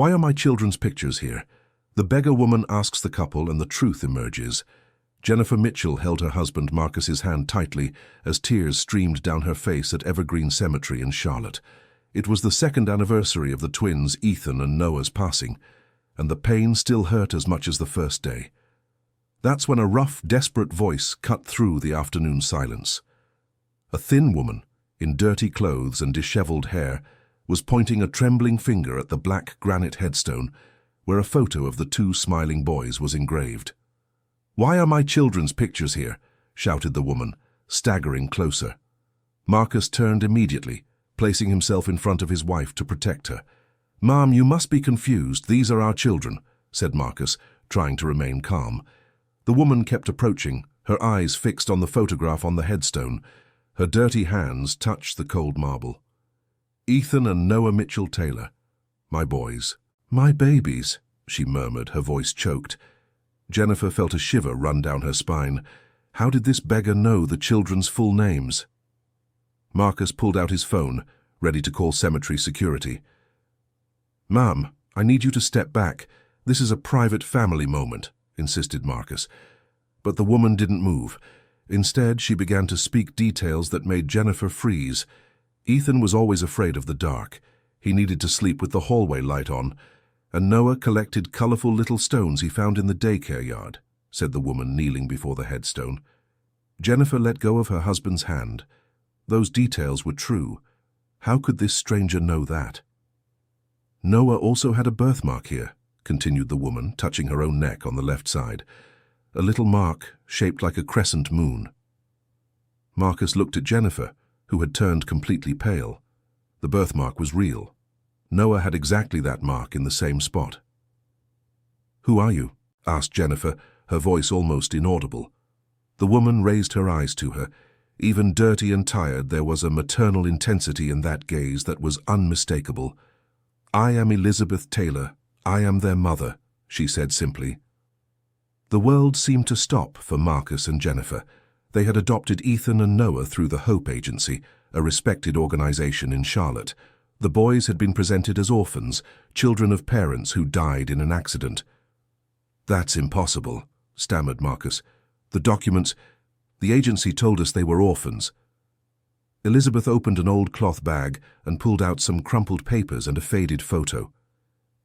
Why are my children's pictures here? The beggar woman asks the couple and the truth emerges. Jennifer Mitchell held her husband Marcus's hand tightly as tears streamed down her face at Evergreen Cemetery in Charlotte. It was the second anniversary of the twins Ethan and Noah's passing, and the pain still hurt as much as the first day. That's when a rough, desperate voice cut through the afternoon silence. A thin woman, in dirty clothes and disheveled hair, was pointing a trembling finger at the black granite headstone where a photo of the two smiling boys was engraved. "Why are my children's pictures here?" shouted the woman, staggering closer. Marcus turned immediately, placing himself in front of his wife to protect her. "Ma'am, you must be confused. These are our children," said Marcus, trying to remain calm. The woman kept approaching, her eyes fixed on the photograph on the headstone. Her dirty hands touched the cold marble. "Ethan and Noah Mitchell Taylor. My boys. My babies," she murmured, her voice choked. Jennifer felt a shiver run down her spine. How did this beggar know the children's full names? Marcus pulled out his phone, ready to call cemetery security. "Ma'am, I need you to step back. This is a private family moment," insisted Marcus. But the woman didn't move. Instead, she began to speak details that made Jennifer freeze. Ethan was always afraid of the dark. He needed to sleep with the hallway light on. "And Noah collected colorful little stones he found in the daycare yard," said the woman kneeling before the headstone. Jennifer let go of her husband's hand. Those details were true. How could this stranger know that? "Noah also had a birthmark here," continued the woman, touching her own neck on the left side. "A little mark shaped like a crescent moon." Marcus looked at Jennifer, who had turned completely pale. The birthmark was real. Noah had exactly that mark in the same spot. "Who are you?" asked Jennifer, her voice almost inaudible. The woman raised her eyes to her. Even dirty and tired, there was a maternal intensity in that gaze that was unmistakable. "I am Elizabeth Taylor. I am their mother," she said simply. The world seemed to stop for Marcus and Jennifer. They had adopted Ethan and Noah through the Hope Agency, a respected organization in Charlotte. The boys had been presented as orphans, children of parents who died in an accident. "That's impossible," stammered Marcus. "The documents, the agency told us they were orphans." Elizabeth opened an old cloth bag and pulled out some crumpled papers and a faded photo.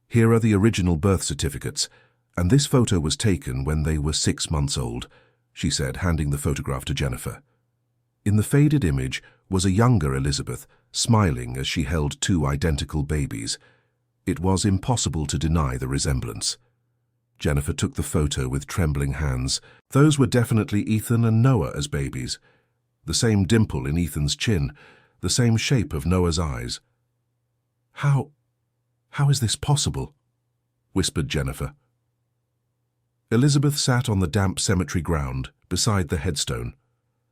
"Here are the original birth certificates, and this photo was taken when they were 6 months old," she said, handing the photograph to Jennifer. In the faded image was a younger Elizabeth, smiling as she held 2 identical babies. It was impossible to deny the resemblance. Jennifer took the photo with trembling hands. Those were definitely Ethan and Noah as babies. The same dimple in Ethan's chin, the same shape of Noah's eyes. How is this possible?" whispered Jennifer. Elizabeth sat on the damp cemetery ground, beside the headstone.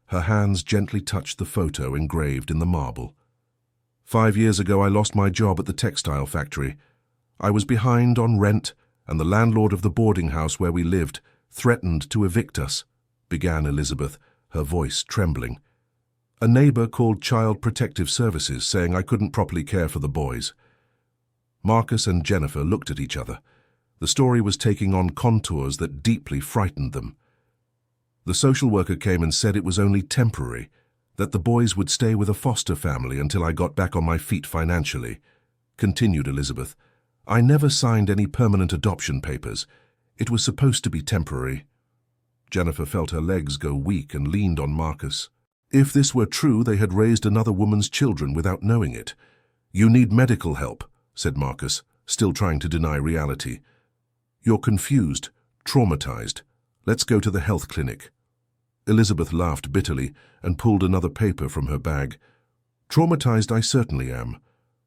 Her hands gently touched the photo engraved in the marble. 5 years ago, I lost my job at the textile factory. I was behind on rent, and the landlord of the boarding house where we lived threatened to evict us," began Elizabeth, her voice trembling. "A neighbor called Child Protective Services, saying I couldn't properly care for the boys." Marcus and Jennifer looked at each other. The story was taking on contours that deeply frightened them. "The social worker came and said it was only temporary, that the boys would stay with a foster family until I got back on my feet financially," continued Elizabeth. "I never signed any permanent adoption papers. It was supposed to be temporary." Jennifer felt her legs go weak and leaned on Marcus. If this were true, they had raised another woman's children without knowing it. "You need medical help," said Marcus, still trying to deny reality. "You're confused, traumatized. Let's go to the health clinic." Elizabeth laughed bitterly and pulled another paper from her bag. "Traumatized I certainly am.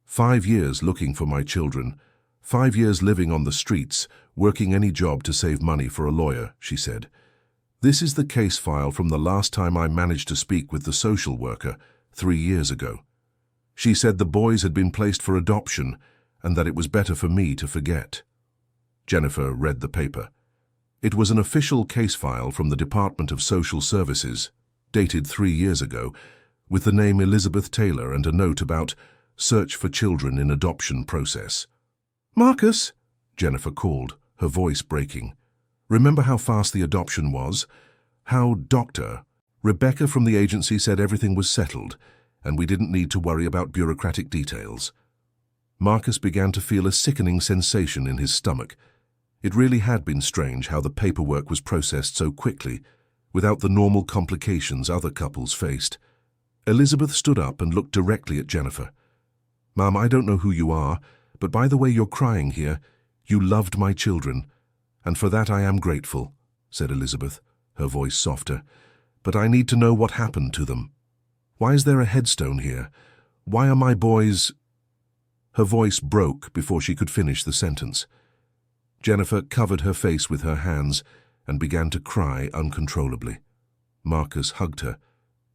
5 years looking for my children. 5 years living on the streets, working any job to save money for a lawyer," she said. "This is the case file from the last time I managed to speak with the social worker, 3 years ago. She said the boys had been placed for adoption and that it was better for me to forget." Jennifer read the paper. It was an official case file from the Department of Social Services, dated 3 years ago, with the name Elizabeth Taylor and a note about search for children in adoption process. "Marcus," Jennifer called, her voice breaking. "Remember how fast the adoption was? How Dr. Rebecca from the agency said everything was settled, and we didn't need to worry about bureaucratic details." Marcus began to feel a sickening sensation in his stomach. It really had been strange how the paperwork was processed so quickly, without the normal complications other couples faced. Elizabeth stood up and looked directly at Jennifer. "Ma'am, I don't know who you are, but by the way you're crying here, you loved my children, and for that I am grateful," said Elizabeth, her voice softer. "But I need to know what happened to them. Why is there a headstone here? Why are my boys—" Her voice broke before she could finish the sentence. Jennifer covered her face with her hands and began to cry uncontrollably. Marcus hugged her,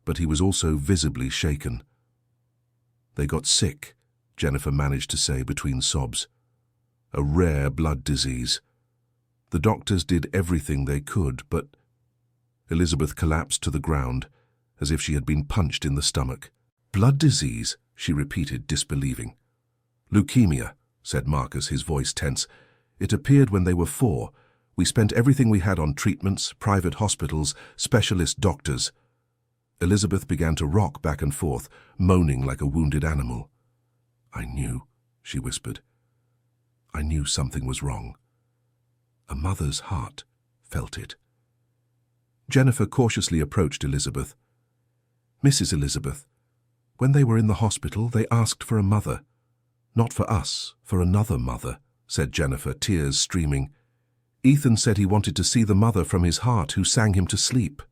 but he was also visibly shaken. "They got sick," Jennifer managed to say between sobs. "A rare blood disease. The doctors did everything they could, but—" Elizabeth collapsed to the ground, as if she had been punched in the stomach. "Blood disease," she repeated, disbelieving. "Leukemia," said Marcus, his voice tense. "It appeared when they were 4. We spent everything we had on treatments, private hospitals, specialist doctors." Elizabeth began to rock back and forth, moaning like a wounded animal. "I knew," she whispered. "I knew something was wrong. A mother's heart felt it." Jennifer cautiously approached Elizabeth. "Mrs. Elizabeth, when they were in the hospital, they asked for a mother. Not for us, for another mother," said Jennifer, tears streaming. "Ethan said he wanted to see the mother from his heart who sang him to sleep."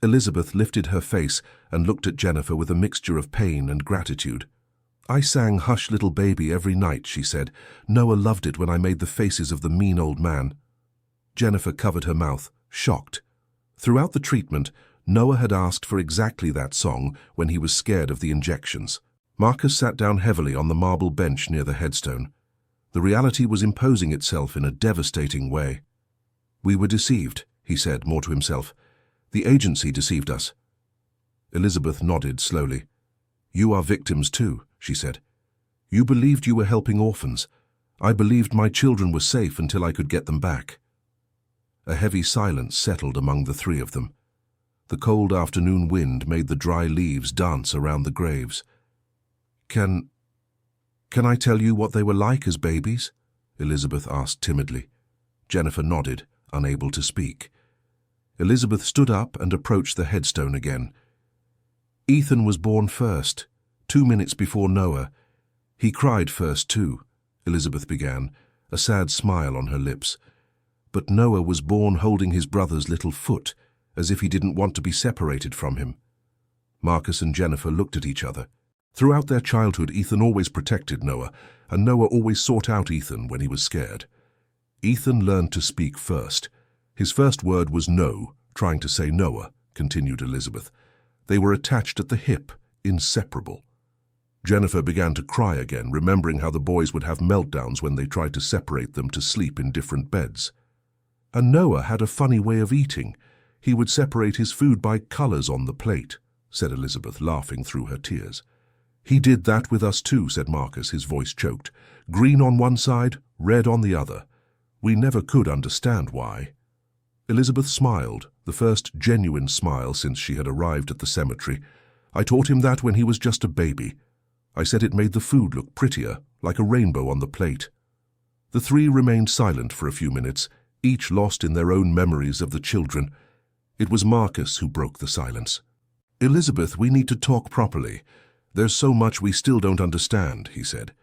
Elizabeth lifted her face and looked at Jennifer with a mixture of pain and gratitude. "I sang Hush Little Baby every night," she said. "Noah loved it when I made the faces of the mean old man." Jennifer covered her mouth, shocked. Throughout the treatment, Noah had asked for exactly that song when he was scared of the injections. Marcus sat down heavily on the marble bench near the headstone. The reality was imposing itself in a devastating way. "We were deceived," he said, more to himself. "The agency deceived us." Elizabeth nodded slowly. "You are victims too," she said. "You believed you were helping orphans. I believed my children were safe until I could get them back." A heavy silence settled among the three of them. The cold afternoon wind made the dry leaves dance around the graves. Can I tell you what they were like as babies?" Elizabeth asked timidly. Jennifer nodded, unable to speak. Elizabeth stood up and approached the headstone again. "Ethan was born first, 2 minutes before Noah. He cried first too," Elizabeth began, a sad smile on her lips. "But Noah was born holding his brother's little foot, as if he didn't want to be separated from him." Marcus and Jennifer looked at each other. Throughout their childhood, Ethan always protected Noah, and Noah always sought out Ethan when he was scared. Ethan learned to speak first. His first word was no, trying to say Noah, continued Elizabeth. They were attached at the hip, inseparable. Jennifer began to cry again, remembering how the boys would have meltdowns when they tried to separate them to sleep in different beds. "And Noah had a funny way of eating. He would separate his food by colors on the plate," said Elizabeth, laughing through her tears. "He did that with us too," said Marcus, his voice choked. "Green on one side, red on the other. We never could understand why." Elizabeth smiled, the first genuine smile since she had arrived at the cemetery. "I taught him that when he was just a baby. I said it made the food look prettier, like a rainbow on the plate." The three remained silent for a few minutes, each lost in their own memories of the children. It was Marcus who broke the silence. "Elizabeth, we need to talk properly. There's so much we still don't understand," he said.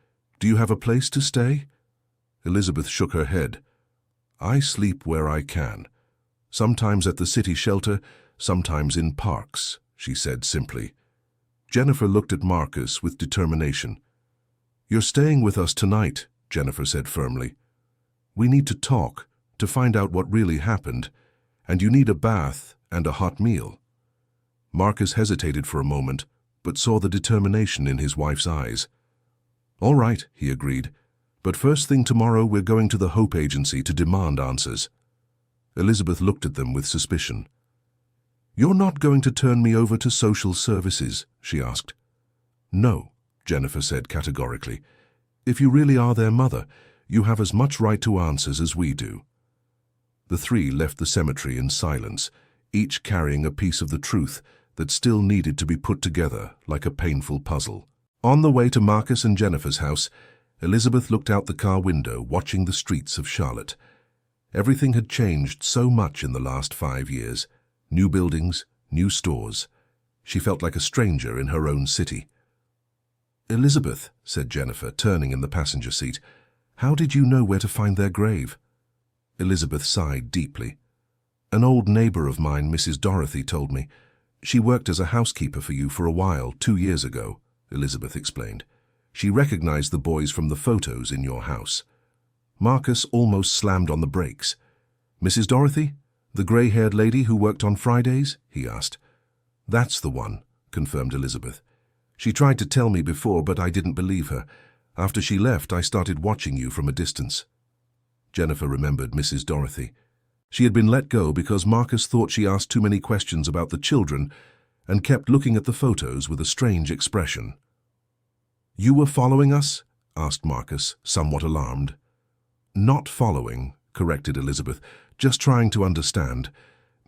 "Do you have a place to stay?" Elizabeth shook her head. "I sleep where I can. Sometimes at the city shelter, sometimes in parks," she said simply. Jennifer looked at Marcus with determination. "You're staying with us tonight," Jennifer said firmly. "We need to talk, to find out what really happened, and you need a bath and a hot meal." Marcus hesitated for a moment, but saw the determination in his wife's eyes. "All right," he agreed, "but first thing tomorrow we're going to the Hope Agency to demand answers." Elizabeth looked at them with suspicion. "You're not going to turn me over to social services?" she asked. "No," Jennifer said categorically. If you really are their mother, you have as much right to answers as we do." The three left the cemetery in silence, each carrying a piece of the truth that still needed to be put together like a painful puzzle. On the way to Marcus and Jennifer's house, Elizabeth looked out the car window, watching the streets of Charlotte. Everything had changed so much in the last 5 years. New buildings, new stores. She felt like a stranger in her own city. "Elizabeth," said Jennifer, turning in the passenger seat, "how did you know where to find their grave?" Elizabeth sighed deeply. "An old neighbor of mine, Mrs. Dorothy, told me. She worked as a housekeeper for you for a while, 2 years ago," Elizabeth explained. "She recognized the boys from the photos in your house." Marcus almost slammed on the brakes. "Mrs. Dorothy? The grey-haired lady who worked on Fridays?" he asked. "That's the one," confirmed Elizabeth. "She tried to tell me before, but I didn't believe her. After she left, I started watching you from a distance." Jennifer remembered Mrs. Dorothy. She had been let go because Marcus thought she asked too many questions about the children and kept looking at the photos with a strange expression. "You were following us?" asked Marcus, somewhat alarmed. "Not following," corrected Elizabeth, "just trying to understand.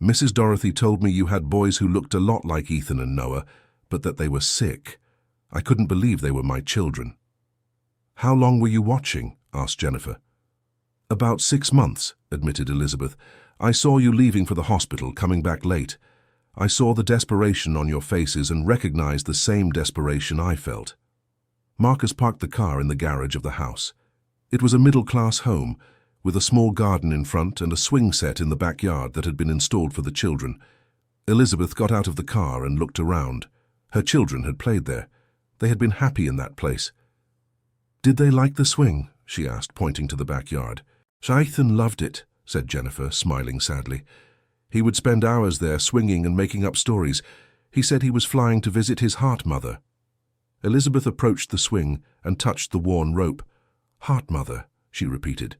Mrs. Dorothy told me you had boys who looked a lot like Ethan and Noah, but that they were sick. I couldn't believe they were my children." "How long were you watching?" asked Jennifer. "About 6 months," admitted Elizabeth. "I saw you leaving for the hospital, coming back late. I saw the desperation on your faces and recognized the same desperation I felt." Marcus parked the car in the garage of the house. It was a middle-class home, with a small garden in front and a swing set in the backyard that had been installed for the children. Elizabeth got out of the car and looked around. Her children had played there. They had been happy in that place. "Did they like the swing?" she asked, pointing to the backyard. "Ethan loved it," said Jennifer, smiling sadly. "He would spend hours there swinging and making up stories. He said he was flying to visit his heart mother." Elizabeth approached the swing and touched the worn rope. "Heart mother," she repeated.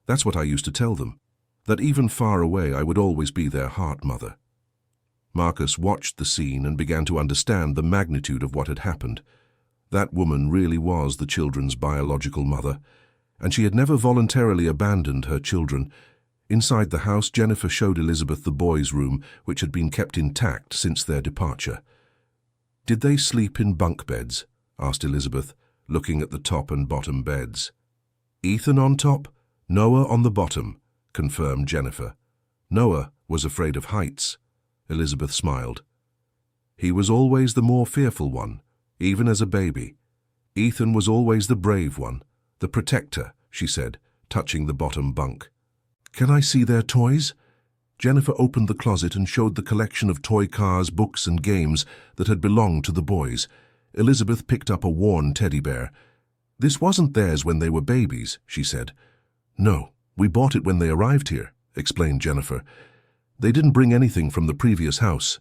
"That's what I used to tell them, that even far away I would always be their heart mother." Marcus watched the scene and began to understand the magnitude of what had happened. That woman really was the children's biological mother, and she had never voluntarily abandoned her children. Inside the house, Jennifer showed Elizabeth the boys' room, which had been kept intact since their departure. "Did they sleep in bunk beds?" asked Elizabeth, looking at the top and bottom beds. "Ethan on top, Noah on the bottom," confirmed Jennifer. "Noah was afraid of heights." Elizabeth smiled. "He was always the more fearful one, even as a baby. Ethan was always the brave one, the protector," she said, touching the bottom bunk. "Can I see their toys?" Jennifer opened the closet and showed the collection of toy cars, books, and games that had belonged to the boys. Elizabeth picked up a worn teddy bear. "This wasn't theirs when they were babies," she said. "No, we bought it when they arrived here," explained Jennifer. "They didn't bring anything from the previous house."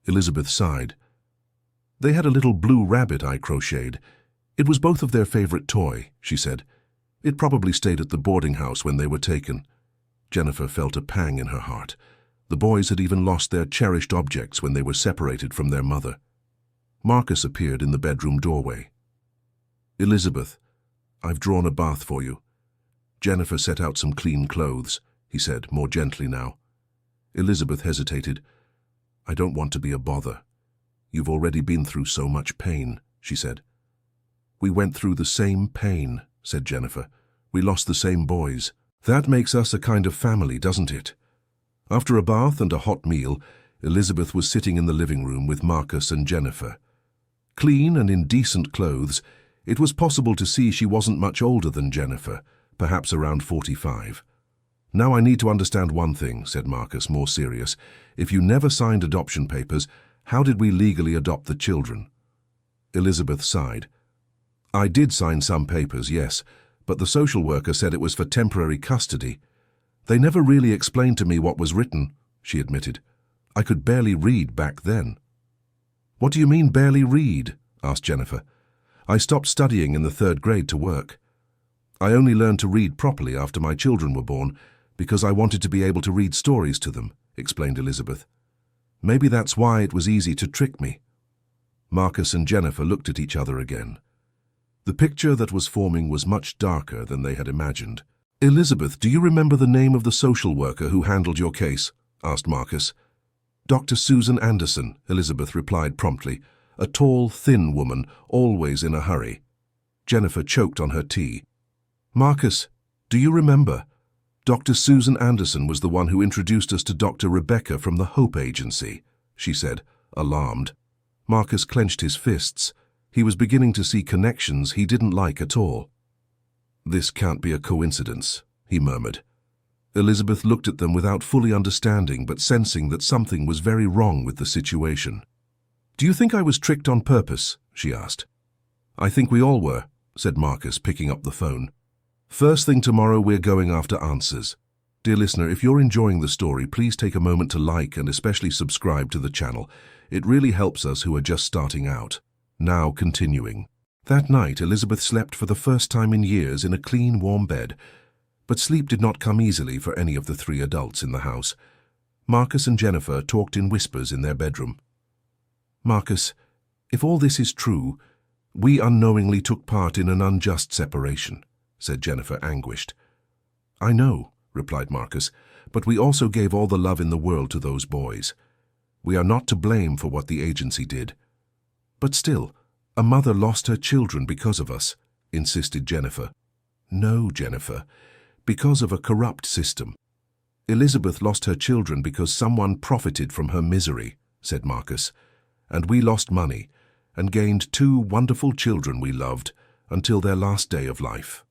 Elizabeth sighed. "They had a little blue rabbit I crocheted. It was both of their favorite toy," she said. "It probably stayed at the boarding house when they were taken." Jennifer felt a pang in her heart. The boys had even lost their cherished objects when they were separated from their mother. Marcus appeared in the bedroom doorway. "Elizabeth, I've drawn a bath for you." Jennifer set out some clean clothes, he said, more gently now. Elizabeth hesitated. "I don't want to be a bother. You've already been through so much pain," she said. "We went through the same pain," said Jennifer. "We lost the same boys. That makes us a kind of family, doesn't it?" After a bath and a hot meal, Elizabeth was sitting in the living room with Marcus and Jennifer. Clean and in decent clothes, it was possible to see she wasn't much older than Jennifer, perhaps around 45. "Now I need to understand one thing," said Marcus, more serious. "If you never signed adoption papers, how did we legally adopt the children?" Elizabeth sighed. "I did sign some papers, yes, but the social worker said it was for temporary custody. They never really explained to me what was written," she admitted. "I could barely read back then." "What do you mean, barely read?" asked Jennifer. "I stopped studying in the 3rd grade to work. I only learned to read properly after my children were born, because I wanted to be able to read stories to them," explained Elizabeth. "Maybe that's why it was easy to trick me." Marcus and Jennifer looked at each other again. The picture that was forming was much darker than they had imagined. "Elizabeth, do you remember the name of the social worker who handled your case?" asked Marcus. "Dr. Susan Anderson," Elizabeth replied promptly, a tall, thin woman, always in a hurry. Jennifer choked on her tea. "Marcus, do you remember? Dr. Susan Anderson was the one who introduced us to Dr. Rebecca from the Hope Agency," she said, alarmed. Marcus clenched his fists. He was beginning to see connections he didn't like at all. "This can't be a coincidence," he murmured. Elizabeth looked at them without fully understanding but sensing that something was very wrong with the situation. "Do you think I was tricked on purpose?" she asked. "I think we all were," said Marcus, picking up the phone. "First thing tomorrow, we're going after answers. Dear listener, if you're enjoying the story, please take a moment to like and especially subscribe to the channel. It really helps us who are just starting out. Now continuing. That night, Elizabeth slept for the first time in years in a clean, warm bed. But sleep did not come easily for any of the three adults in the house. Marcus and Jennifer talked in whispers in their bedroom. "Marcus, if all this is true, we unknowingly took part in an unjust separation," said Jennifer, anguished. "I know," replied Marcus, "but we also gave all the love in the world to those boys. We are not to blame for what the agency did." "But still, a mother lost her children because of us," insisted Jennifer. "No, Jennifer, because of a corrupt system. Elizabeth lost her children because someone profited from her misery," said Marcus. "And we lost money and gained two wonderful children we loved until their last day of life."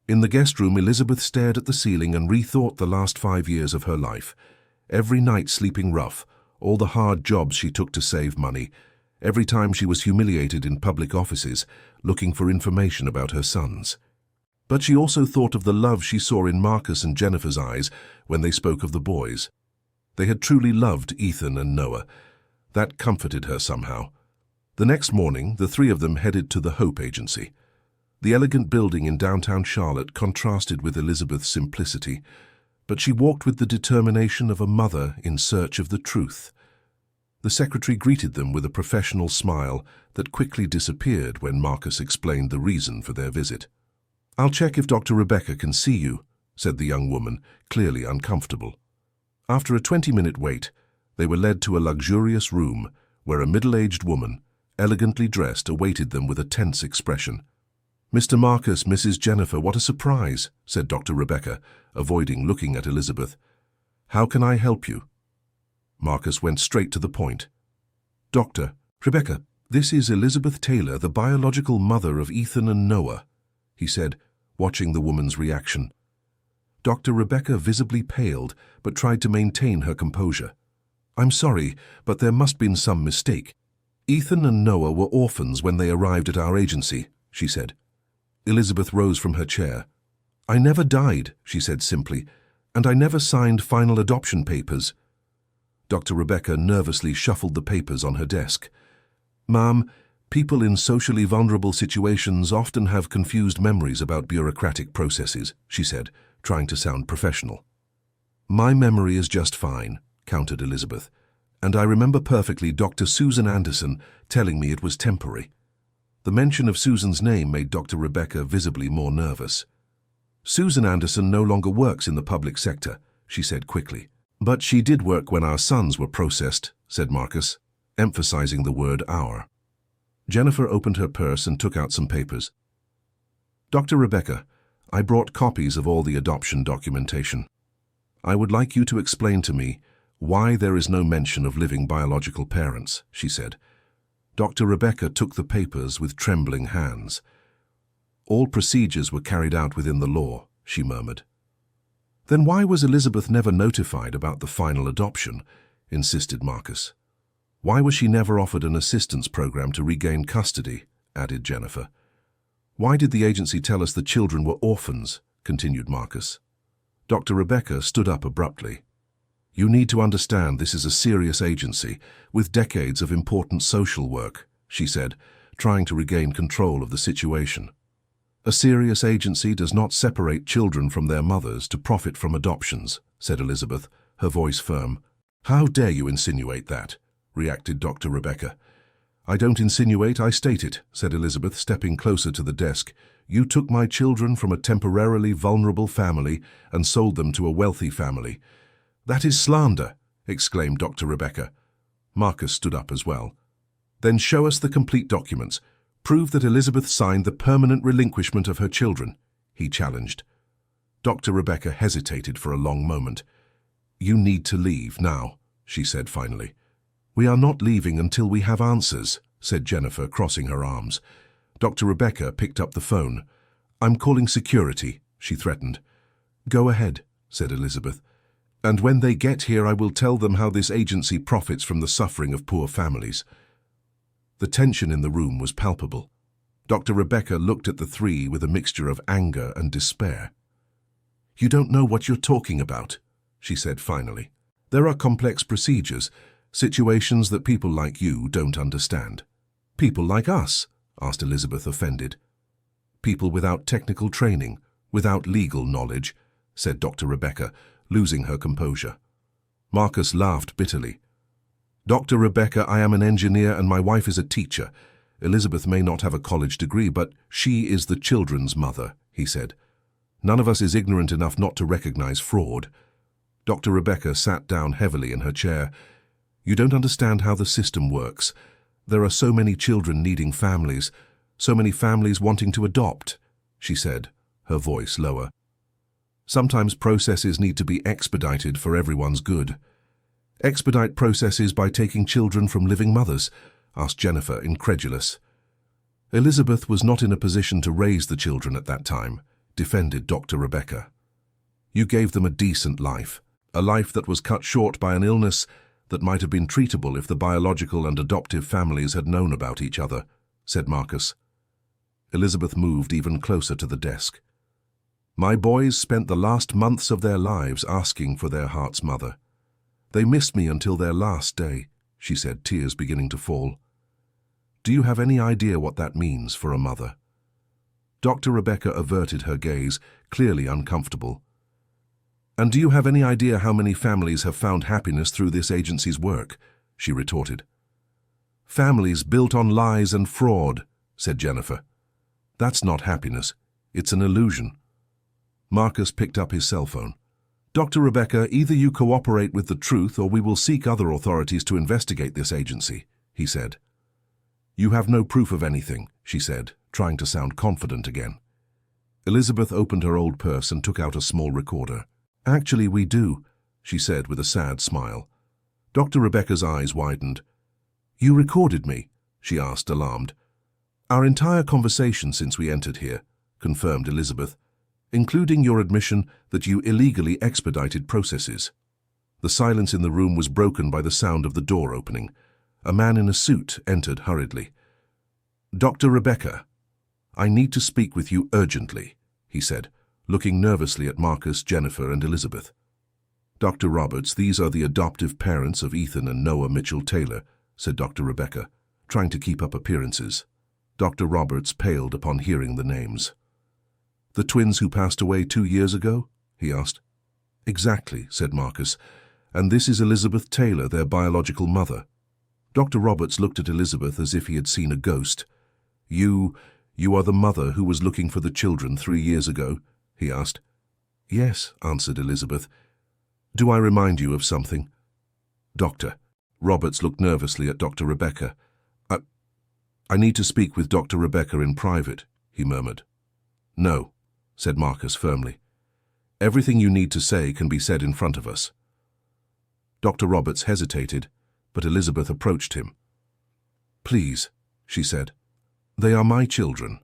In the guest room, Elizabeth stared at the ceiling and rethought the last 5 years of her life. Every night sleeping rough, all the hard jobs she took to save money, every time she was humiliated in public offices, looking for information about her sons. But she also thought of the love she saw in Marcus and Jennifer's eyes when they spoke of the boys. They had truly loved Ethan and Noah. That comforted her somehow. The next morning, the three of them headed to the Hope Agency. The elegant building in downtown Charlotte contrasted with Elizabeth's simplicity, but she walked with the determination of a mother in search of the truth. The secretary greeted them with a professional smile that quickly disappeared when Marcus explained the reason for their visit. "I'll check if Dr. Rebecca can see you," said the young woman, clearly uncomfortable. After a 20-minute wait, they were led to a luxurious room where a middle-aged woman, elegantly dressed, awaited them with a tense expression. "Mr. Marcus, Mrs. Jennifer, what a surprise," said Dr. Rebecca, avoiding looking at Elizabeth. "How can I help you?" Marcus went straight to the point. "Doctor, Rebecca, this is Elizabeth Taylor, the biological mother of Ethan and Noah," he said, watching the woman's reaction. Dr. Rebecca visibly paled, but tried to maintain her composure. "I'm sorry, but there must have been some mistake. Ethan and Noah were orphans when they arrived at our agency," she said. Elizabeth rose from her chair. "I never died," she said simply, "and I never signed final adoption papers." Dr. Rebecca nervously shuffled the papers on her desk. "Ma'am, people in socially vulnerable situations often have confused memories about bureaucratic processes," she said, trying to sound professional. "My memory is just fine," countered Elizabeth, "and I remember perfectly Dr. Susan Anderson telling me it was temporary." The mention of Susan's name made Dr. Rebecca visibly more nervous. "Susan Anderson no longer works in the public sector," she said quickly. "But she did work when our sons were processed," said Marcus, emphasizing the word our. Jennifer opened her purse and took out some papers. "Dr. Rebecca, I brought copies of all the adoption documentation. I would like you to explain to me why there is no mention of living biological parents," she said. Dr. Rebecca took the papers with trembling hands. "All procedures were carried out within the law," she murmured. "Then why was Elizabeth never notified about the final adoption?" insisted Marcus. "Why was she never offered an assistance program to regain custody?" added Jennifer. "Why did the agency tell us the children were orphans?" continued Marcus. Dr. Rebecca stood up abruptly. "You need to understand this is a serious agency with decades of important social work," she said, trying to regain control of the situation. "A serious agency does not separate children from their mothers to profit from adoptions," said Elizabeth, her voice firm. "How dare you insinuate that?" reacted Dr. Rebecca. "I don't insinuate, I state it," said Elizabeth, stepping closer to the desk. "You took my children from a temporarily vulnerable family and sold them to a wealthy family." "That is slander," exclaimed Dr. Rebecca. Marcus stood up as well. "Then show us the complete documents. Prove that Elizabeth signed the permanent relinquishment of her children," he challenged. Dr. Rebecca hesitated for a long moment. "You need to leave now," she said finally. "We are not leaving until we have answers," said Jennifer, crossing her arms. Dr. Rebecca picked up the phone. "I'm calling security," she threatened. "Go ahead," said Elizabeth. "And when they get here, I will tell them how this agency profits from the suffering of poor families." The tension in the room was palpable. Dr. Rebecca looked at the three with a mixture of anger and despair. "You don't know what you're talking about," she said finally. "There are complex procedures, situations that people like you don't understand." "People like us?" asked Elizabeth, offended. "People without technical training, without legal knowledge," said Dr. Rebecca, losing her composure. Marcus laughed bitterly. "Dr. Rebecca, I am an engineer and my wife is a teacher. Elizabeth may not have a college degree, but she is the children's mother," he said. "None of us is ignorant enough not to recognize fraud." Dr. Rebecca sat down heavily in her chair. "You don't understand how the system works. There are so many children needing families, so many families wanting to adopt," she said, her voice lower. "Sometimes processes need to be expedited for everyone's good." "Expedite processes by taking children from living mothers?" asked Jennifer, incredulous. "Elizabeth was not in a position to raise the children at that time," defended Dr. Rebecca. "You gave them a decent life, a life that was cut short by an illness that might have been treatable if the biological and adoptive families had known about each other," said Marcus. Elizabeth moved even closer to the desk. "My boys spent the last months of their lives asking for their heart's mother. They missed me until their last day," she said, tears beginning to fall. "Do you have any idea what that means for a mother?" Dr. Rebecca averted her gaze, clearly uncomfortable. "And do you have any idea how many families have found happiness through this agency's work?" she retorted. "Families built on lies and fraud," said Jennifer. "That's not happiness. It's an illusion." Marcus picked up his cell phone. "Dr. Rebecca, either you cooperate with the truth or we will seek other authorities to investigate this agency," he said. "You have no proof of anything," she said, trying to sound confident again. Elizabeth opened her old purse and took out a small recorder. "Actually, we do," she said with a sad smile. Dr. Rebecca's eyes widened. "You recorded me?" she asked, alarmed. "Our entire conversation since we entered here," confirmed Elizabeth, "including your admission that you illegally expedited processes." The silence in the room was broken by the sound of the door opening. A man in a suit entered hurriedly. "Dr. Rebecca, I need to speak with you urgently," he said, looking nervously at Marcus, Jennifer, and Elizabeth. "Dr. Roberts, these are the adoptive parents of Ethan and Noah Mitchell-Taylor," said Dr. Rebecca, trying to keep up appearances. Dr. Roberts paled upon hearing the names. "The twins who passed away 2 years ago?" he asked. "Exactly," said Marcus, "and this is Elizabeth Taylor, their biological mother." Dr. Roberts looked at Elizabeth as if he had seen a ghost. You are the mother who was looking for the children 3 years ago?" he asked. "Yes," answered Elizabeth. "Do I remind you of something?" "Doctor." Roberts looked nervously at Dr. Rebecca. I need to speak with Dr. Rebecca in private," he murmured. "No," said Marcus firmly. "Everything you need to say can be said in front of us." Dr. Roberts hesitated, but Elizabeth approached him. "Please," she said. "They are my children.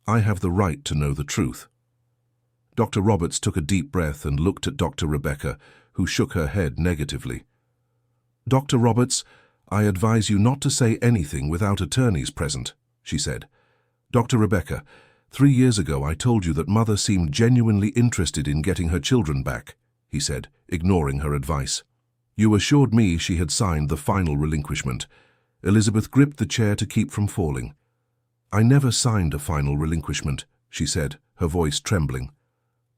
I have the right to know the truth." Dr. Roberts took a deep breath and looked at Dr. Rebecca, who shook her head negatively. "Dr. Roberts, I advise you not to say anything without attorneys present," she said. "Dr. Rebecca, 3 years ago I told you that Mother seemed genuinely interested in getting her children back," he said, ignoring her advice. "You assured me she had signed the final relinquishment." Elizabeth gripped the chair to keep from falling. "I never signed a final relinquishment," she said, her voice trembling.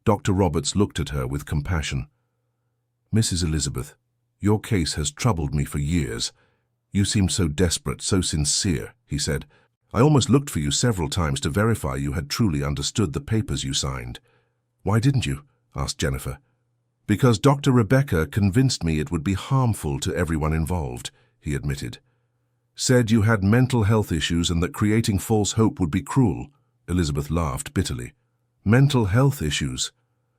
Dr. Roberts looked at her with compassion. "Mrs. Elizabeth, your case has troubled me for years. You seemed so desperate, so sincere, he said. I almost looked for you several times to verify you had truly understood the papers you signed. Why didn't you? Asked Jennifer. Because Dr. Rebecca convinced me it would be harmful to everyone involved, he admitted. Said you had mental health issues and that creating false hope would be cruel. Elizabeth laughed bitterly. Mental health issues?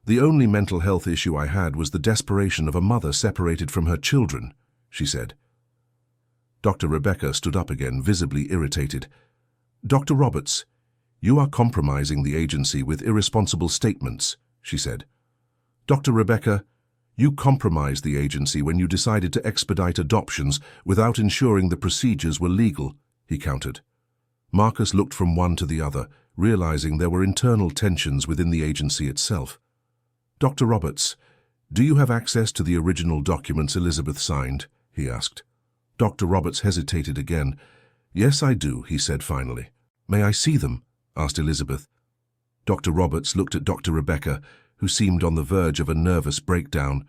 The only mental health issue I had was the desperation of a mother separated from her children, she said. Dr. Rebecca stood up again, visibly irritated. Dr. Roberts, you are compromising the agency with irresponsible statements, she said. Dr. Rebecca, you compromised the agency when you decided to expedite adoptions without ensuring the procedures were legal, he countered. Marcus looked from one to the other, realizing there were internal tensions within the agency itself. Dr. Roberts, do you have access to the original documents Elizabeth signed? He asked. Dr. Roberts hesitated again. Yes, I do, he said finally. May I see them? Asked Elizabeth. Dr. Roberts looked at Dr. Rebecca, who seemed on the verge of a nervous breakdown.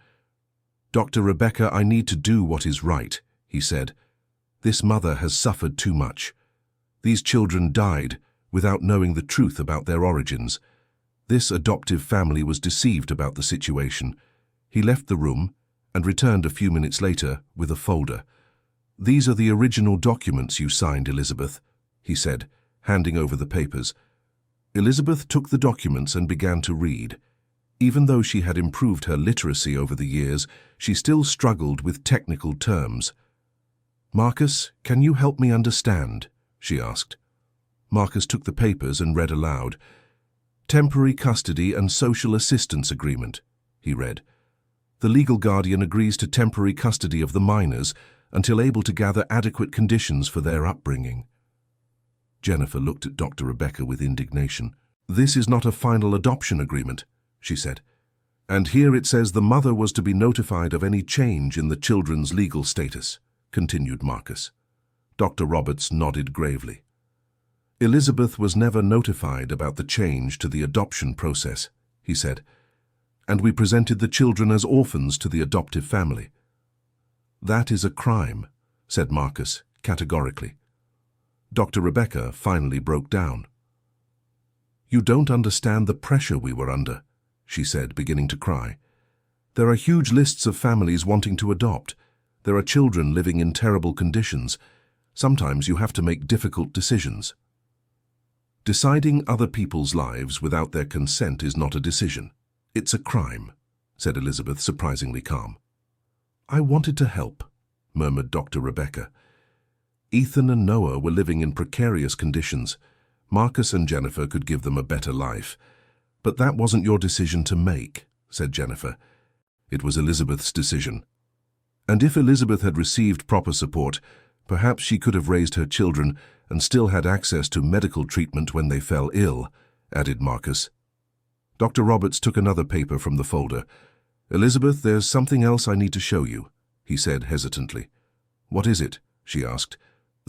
Dr. Rebecca, I need to do what is right, he said. This mother has suffered too much. These children died without knowing the truth about their origins. This adoptive family was deceived about the situation. He left the room and returned a few minutes later with a folder. These are the original documents you signed, Elizabeth, he said, handing over the papers. Elizabeth took the documents and began to read. Even though she had improved her literacy over the years, she still struggled with technical terms. Marcus, can you help me understand? She asked. Marcus took the papers and read aloud. Temporary custody and social assistance agreement, he read. The legal guardian agrees to temporary custody of the minors until able to gather adequate conditions for their upbringing. Jennifer looked at Dr. Rebecca with indignation. This is not a final adoption agreement, she said. And here it says the mother was to be notified of any change in the children's legal status, continued Marcus. Dr. Roberts nodded gravely. Elizabeth was never notified about the change to the adoption process, he said, and we presented the children as orphans to the adoptive family. That is a crime, said Marcus categorically. Dr. Rebecca finally broke down. You don't understand the pressure we were under, she said, beginning to cry. There are huge lists of families wanting to adopt. There are children living in terrible conditions. Sometimes you have to make difficult decisions. Deciding other people's lives without their consent is not a decision. It's a crime, said Elizabeth, surprisingly calm. I wanted to help, murmured Dr. Rebecca. Ethan and Noah were living in precarious conditions. Marcus and Jennifer could give them a better life. But that wasn't your decision to make, said Jennifer. It was Elizabeth's decision. And if Elizabeth had received proper support, perhaps she could have raised her children and still had access to medical treatment when they fell ill, added Marcus. Dr. Roberts took another paper from the folder. Elizabeth, there's something else I need to show you, he said hesitantly. What is it? She asked.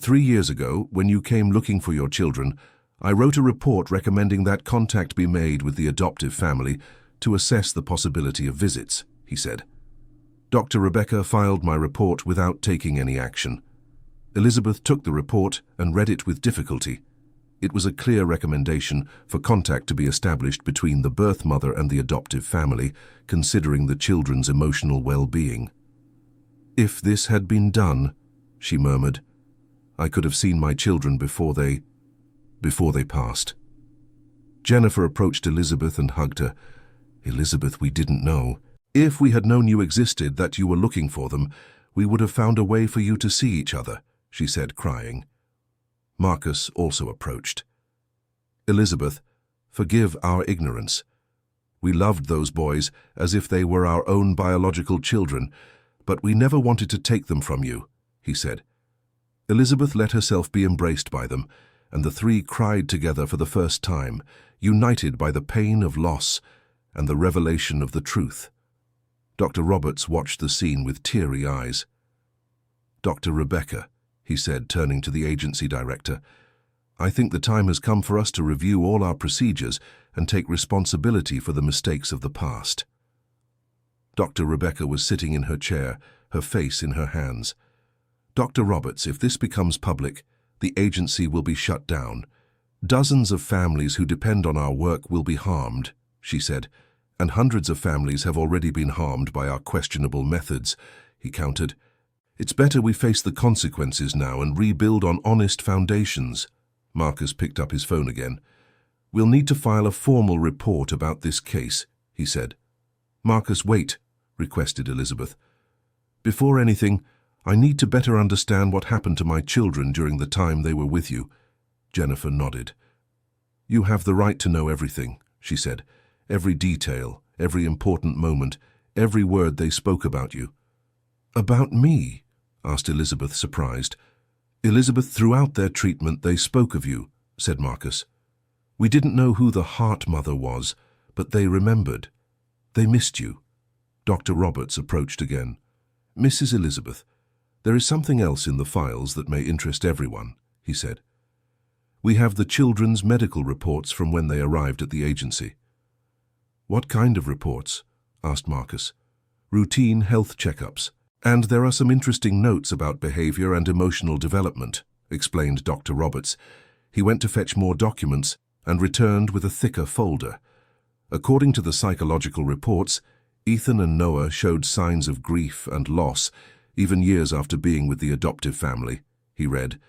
3 years ago, when you came looking for your children, I wrote a report recommending that contact be made with the adoptive family to assess the possibility of visits, he said. Dr. Rebecca filed my report without taking any action. Elizabeth took the report and read it with difficulty. It was a clear recommendation for contact to be established between the birth mother and the adoptive family, considering the children's emotional well-being. If this had been done, she murmured, I could have seen my children before they passed. Jennifer approached Elizabeth and hugged her. Elizabeth, we didn't know. If we had known you existed, that you were looking for them, we would have found a way for you to see each other, she said, crying. Marcus also approached. Elizabeth, forgive our ignorance. We loved those boys as if they were our own biological children, but we never wanted to take them from you, he said. Elizabeth let herself be embraced by them, and the three cried together for the first time, united by the pain of loss and the revelation of the truth. Dr. Roberts watched the scene with teary eyes. Dr. Rebecca, he said, turning to the agency director, I think the time has come for us to review all our procedures and take responsibility for the mistakes of the past. Dr. Rebecca was sitting in her chair, her face in her hands. Dr. Roberts, if this becomes public, the agency will be shut down. Dozens of families who depend on our work will be harmed, she said, and hundreds of families have already been harmed by our questionable methods, he countered. It's better we face the consequences now and rebuild on honest foundations. Marcus picked up his phone again. We'll need to file a formal report about this case, he said. Marcus, wait, requested Elizabeth. Before anything, I need to better understand what happened to my children during the time they were with you. Jennifer nodded. You have the right to know everything, she said. Every detail, every important moment, every word they spoke about you. About me? Asked Elizabeth, surprised. Elizabeth, throughout their treatment they spoke of you, said Marcus. We didn't know who the Heart Mother was, but they remembered. They missed you. Dr. Roberts approached again. Mrs. Elizabeth, there is something else in the files that may interest everyone, he said. We have the children's medical reports from when they arrived at the agency. What kind of reports? Asked Marcus. Routine health checkups. And there are some interesting notes about behavior and emotional development, explained Dr. Roberts. He went to fetch more documents and returned with a thicker folder. According to the psychological reports, Ethan and Noah showed signs of grief and loss, even years after being with the adoptive family, he read.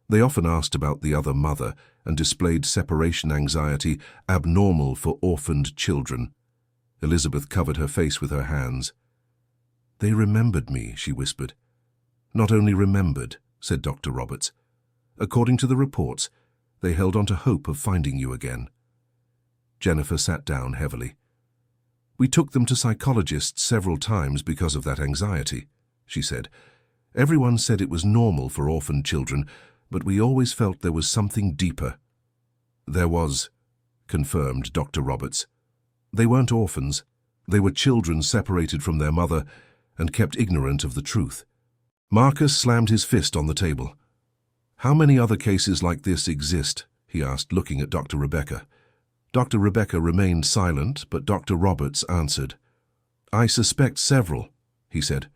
They often asked about the other mother and displayed separation anxiety abnormal for orphaned children. Elizabeth covered her face with her hands. They remembered me, she whispered. Not only remembered, said Dr. Roberts. According to the reports, they held on to hope of finding you again. Jennifer sat down heavily. We took them to psychologists several times because of that anxiety, she said. Everyone said it was normal for orphaned children, but we always felt there was something deeper. There was, confirmed Dr. Roberts. They weren't orphans. They were children separated from their mother and kept ignorant of the truth. Marcus slammed his fist on the table. How many other cases like this exist? He asked, looking at Dr. Rebecca. Dr. Rebecca remained silent, but Dr. Roberts answered. I suspect several, he said.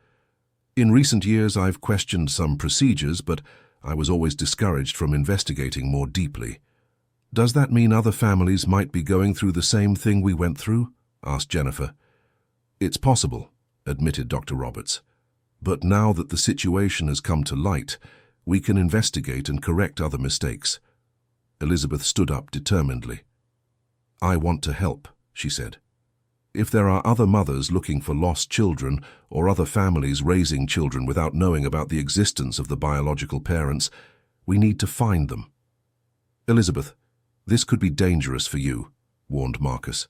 In recent years I've questioned some procedures, but I was always discouraged from investigating more deeply. Does that mean other families might be going through the same thing we went through? Asked Jennifer. It's possible, admitted Dr. Roberts. But now that the situation has come to light, we can investigate and correct other mistakes. Elizabeth stood up determinedly. I want to help, she said. If there are other mothers looking for lost children or other families raising children without knowing about the existence of the biological parents, we need to find them. Elizabeth, this could be dangerous for you, warned Marcus.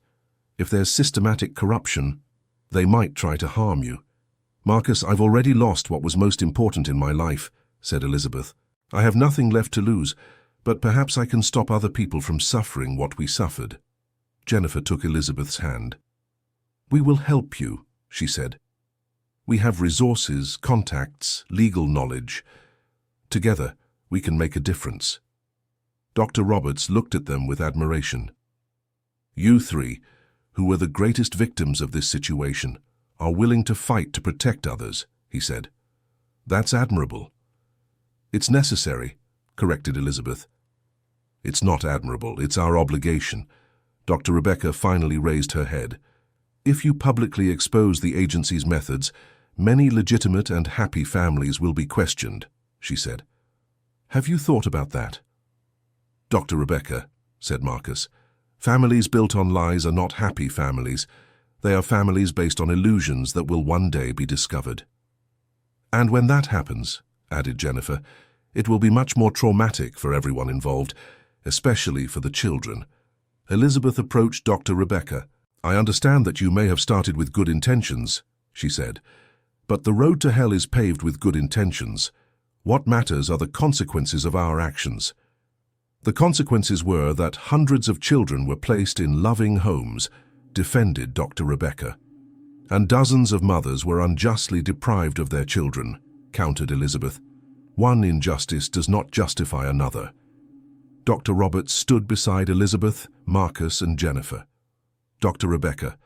If there's systematic corruption, they might try to harm you. Marcus, I've already lost what was most important in my life, said Elizabeth. I have nothing left to lose, but perhaps I can stop other people from suffering what we suffered. Jennifer took Elizabeth's hand. We will help you, she said. We have resources, contacts, legal knowledge. Together, we can make a difference. Dr. Roberts looked at them with admiration. You three, who were the greatest victims of this situation, are willing to fight to protect others, he said. That's admirable. It's necessary, corrected Elizabeth. It's not admirable, it's our obligation. Dr. Rebecca finally raised her head. If you publicly expose the agency's methods, many legitimate and happy families will be questioned, she said. Have you thought about that? Dr. Rebecca, said Marcus, families built on lies are not happy families. They are families based on illusions that will one day be discovered. And when that happens, added Jennifer, it will be much more traumatic for everyone involved, especially for the children. Elizabeth approached Dr. Rebecca. I understand that you may have started with good intentions, she said, but the road to hell is paved with good intentions. What matters are the consequences of our actions. The consequences were that hundreds of children were placed in loving homes, defended Dr. Rebecca. And dozens of mothers were unjustly deprived of their children, countered Elizabeth. One injustice does not justify another. Dr. Roberts stood beside Elizabeth, Marcus, and Jennifer. Dr. Rebecca,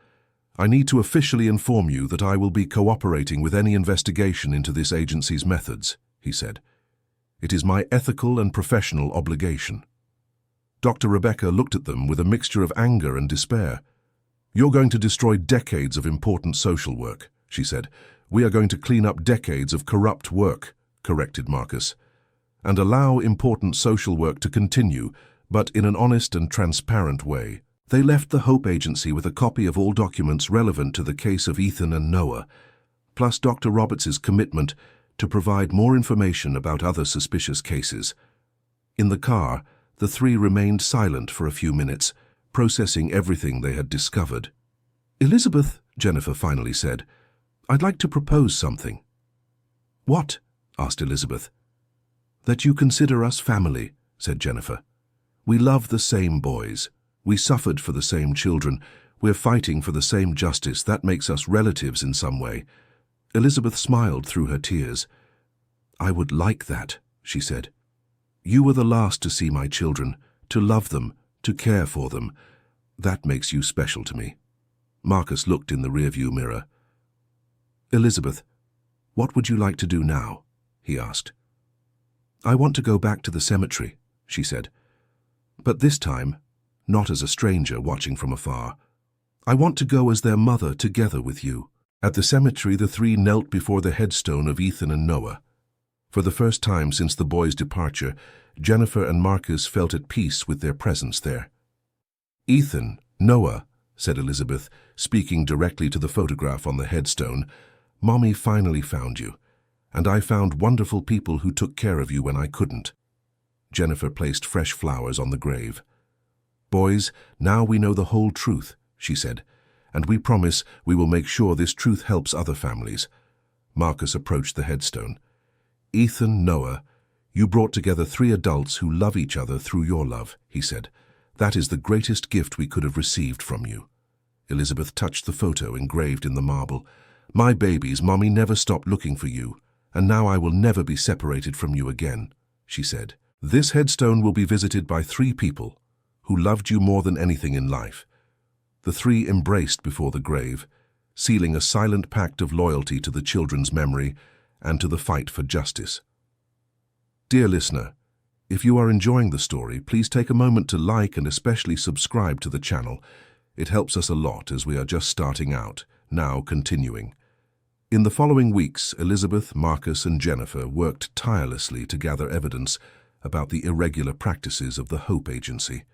I need to officially inform you that I will be cooperating with any investigation into this agency's methods, he said. "It is my ethical and professional obligation." Dr. Rebecca looked at them with a mixture of anger and despair. "You're going to destroy decades of important social work," she said. "We are going to clean up decades of corrupt work," corrected Marcus, "and allow important social work to continue, but in an honest and transparent way." They left the Hope Agency with a copy of all documents relevant to the case of Ethan and Noah, plus Dr. Roberts' commitment to provide more information about other suspicious cases. In the car, the three remained silent for a few minutes, processing everything they had discovered. "Elizabeth," Jennifer finally said, "I'd like to propose something." "What?" asked Elizabeth. "That you consider us family," said Jennifer. "We love the same boys. We suffered for the same children. We're fighting for the same justice. That makes us relatives in some way." Elizabeth smiled through her tears. "I would like that," she said. "You were the last to see my children, to love them, to care for them. That makes you special to me." Marcus looked in the rearview mirror. "Elizabeth, what would you like to do now?" he asked. "I want to go back to the cemetery," she said. "But this time, not as a stranger watching from afar. I want to go as their mother together with you." At the cemetery, the three knelt before the headstone of Ethan and Noah. For the first time since the boys' departure, Jennifer and Marcus felt at peace with their presence there. "Ethan, Noah," said Elizabeth, speaking directly to the photograph on the headstone, "Mommy finally found you, and I found wonderful people who took care of you when I couldn't." Jennifer placed fresh flowers on the grave. "Boys, now we know the whole truth," she said, "and we promise we will make sure this truth helps other families." Marcus approached the headstone. "Ethan, Noah, you brought together three adults who love each other through your love," he said. "That is the greatest gift we could have received from you." Elizabeth touched the photo engraved in the marble. "My babies, Mommy never stopped looking for you, and now I will never be separated from you again," she said. "This headstone will be visited by three people who loved you more than anything in life." The three embraced before the grave, sealing a silent pact of loyalty to the children's memory and to the fight for justice. Dear listener, if you are enjoying the story, please take a moment to like and especially subscribe to the channel. It helps us a lot as we are just starting out, now continuing. In the following weeks, Elizabeth, Marcus, and Jennifer worked tirelessly to gather evidence about the irregular practices of the Hope Agency.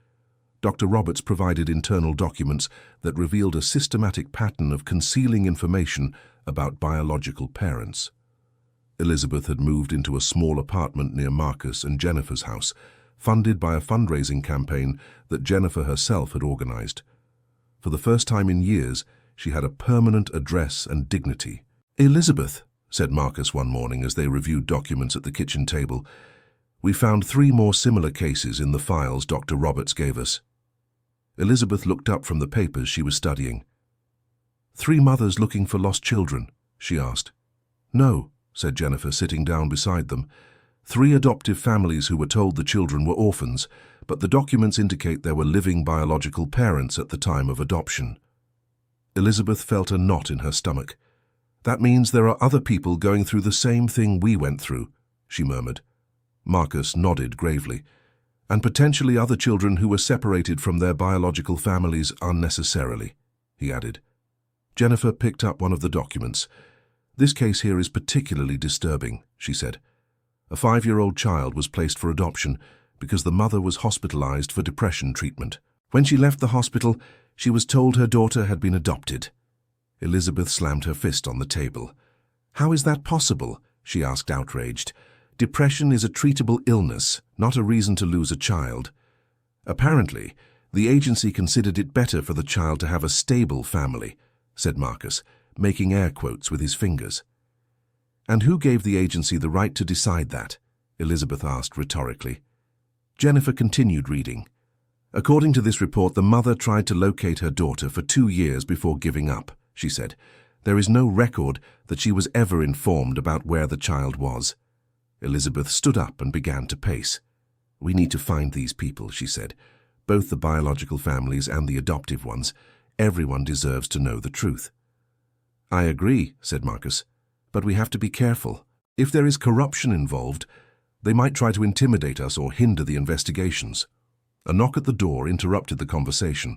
Dr. Roberts provided internal documents that revealed a systematic pattern of concealing information about biological parents. Elizabeth had moved into a small apartment near Marcus and Jennifer's house, funded by a fundraising campaign that Jennifer herself had organized. For the first time in years, she had a permanent address and dignity. "Elizabeth," said Marcus one morning as they reviewed documents at the kitchen table, "we found three more similar cases in the files Dr. Roberts gave us." Elizabeth looked up from the papers she was studying. "Three mothers looking for lost children?" she asked. "No," said Jennifer, sitting down beside them. "Three adoptive families who were told the children were orphans, but the documents indicate there were living biological parents at the time of adoption." Elizabeth felt a knot in her stomach. "That means there are other people going through the same thing we went through," she murmured. Marcus nodded gravely. "And potentially other children who were separated from their biological families unnecessarily," he added. Jennifer picked up one of the documents. "This case here is particularly disturbing," she said. "A 5-year-old child was placed for adoption because the mother was hospitalized for depression treatment. When she left the hospital, she was told her daughter had been adopted." Elizabeth slammed her fist on the table. "How is that possible?" she asked, outraged. "Depression is a treatable illness, not a reason to lose a child." "Apparently, the agency considered it better for the child to have a stable family," said Marcus, making air quotes with his fingers. "And who gave the agency the right to decide that?" Elizabeth asked rhetorically. Jennifer continued reading. "According to this report, the mother tried to locate her daughter for 2 years before giving up," she said. "There is no record that she was ever informed about where the child was." Elizabeth stood up and began to pace. "We need to find these people," she said. "Both the biological families and the adoptive ones. Everyone deserves to know the truth." "I agree," said Marcus, "but we have to be careful. If there is corruption involved, they might try to intimidate us or hinder the investigations. A knock at the door interrupted the conversation.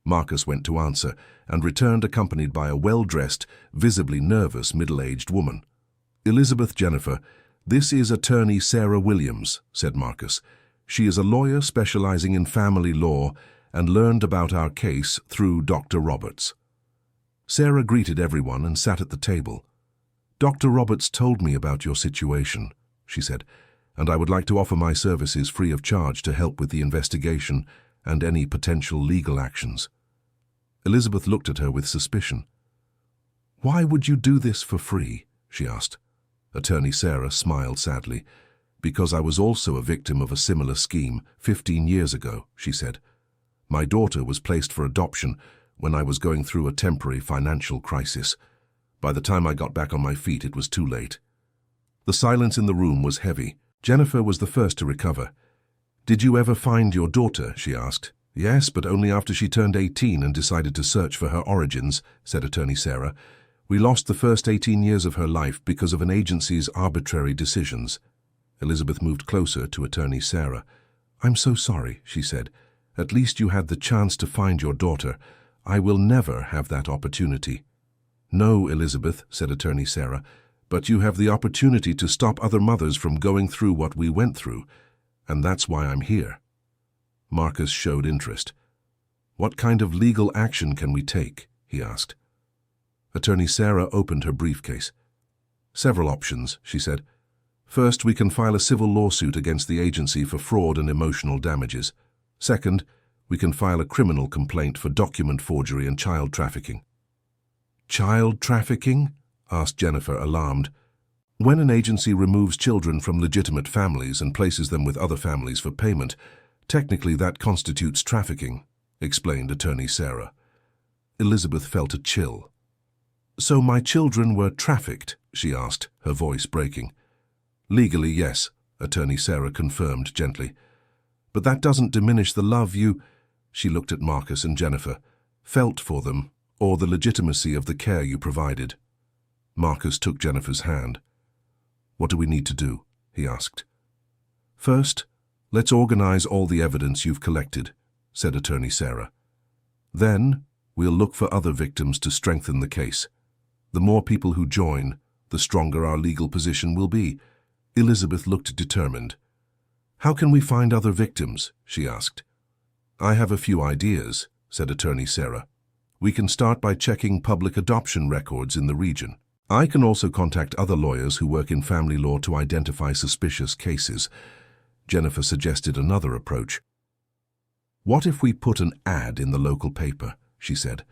Marcus went to answer and returned accompanied by a well-dressed, visibly nervous middle-aged woman. "Elizabeth Jennifer, this is attorney Sarah Williams," said Marcus. "She is a lawyer specializing in family law and learned about our case through Dr. Roberts." Sarah greeted everyone and sat at the table. "Dr. Roberts told me about your situation," she said, "and I would like to offer my services free of charge to help with the investigation and any potential legal actions." Elizabeth looked at her with suspicion. "Why would you do this for free?" she asked. Attorney Sarah smiled sadly. "Because I was also a victim of a similar scheme 15 years ago," she said. "My daughter was placed for adoption when I was going through a temporary financial crisis. By the time I got back on my feet, it was too late." The silence in the room was heavy. Jennifer was the first to recover. "Did you ever find your daughter?" she asked. "Yes, but only after she turned 18 and decided to search for her origins," said Attorney Sarah. "We lost the first 18 years of her life because of an agency's arbitrary decisions." Elizabeth moved closer to Attorney Sarah. "I'm so sorry," she said. "At least you had the chance to find your daughter. I will never have that opportunity." "No, Elizabeth," said Attorney Sarah, "but you have the opportunity to stop other mothers from going through what we went through, and that's why I'm here." Marcus showed interest. "What kind of legal action can we take?" he asked. Attorney Sarah opened her briefcase. "Several options," she said. "First, we can file a civil lawsuit against the agency for fraud and emotional damages. Second, we can file a criminal complaint for document forgery and child trafficking." "Child trafficking?" asked Jennifer, alarmed. "When an agency removes children from legitimate families and places them with other families for payment, technically that constitutes trafficking," explained Attorney Sarah. Elizabeth felt a chill. "So my children were trafficked?" she asked, her voice breaking. "Legally, yes," Attorney Sarah confirmed gently. "But that doesn't diminish the love you," she looked at Marcus and Jennifer, "felt for them, or the legitimacy of the care you provided." Marcus took Jennifer's hand. "What do we need to do?" he asked. "First, let's organize all the evidence you've collected," said Attorney Sarah. "Then, we'll look for other victims to strengthen the case. The more people who join, the stronger our legal position will be." Elizabeth looked determined. "How can we find other victims?" she asked. "I have a few ideas," said Attorney Sarah. "We can start by checking public adoption records in the region. I can also contact other lawyers who work in family law to identify suspicious cases." Jennifer suggested another approach. "What if we put an ad in the local paper?" she said.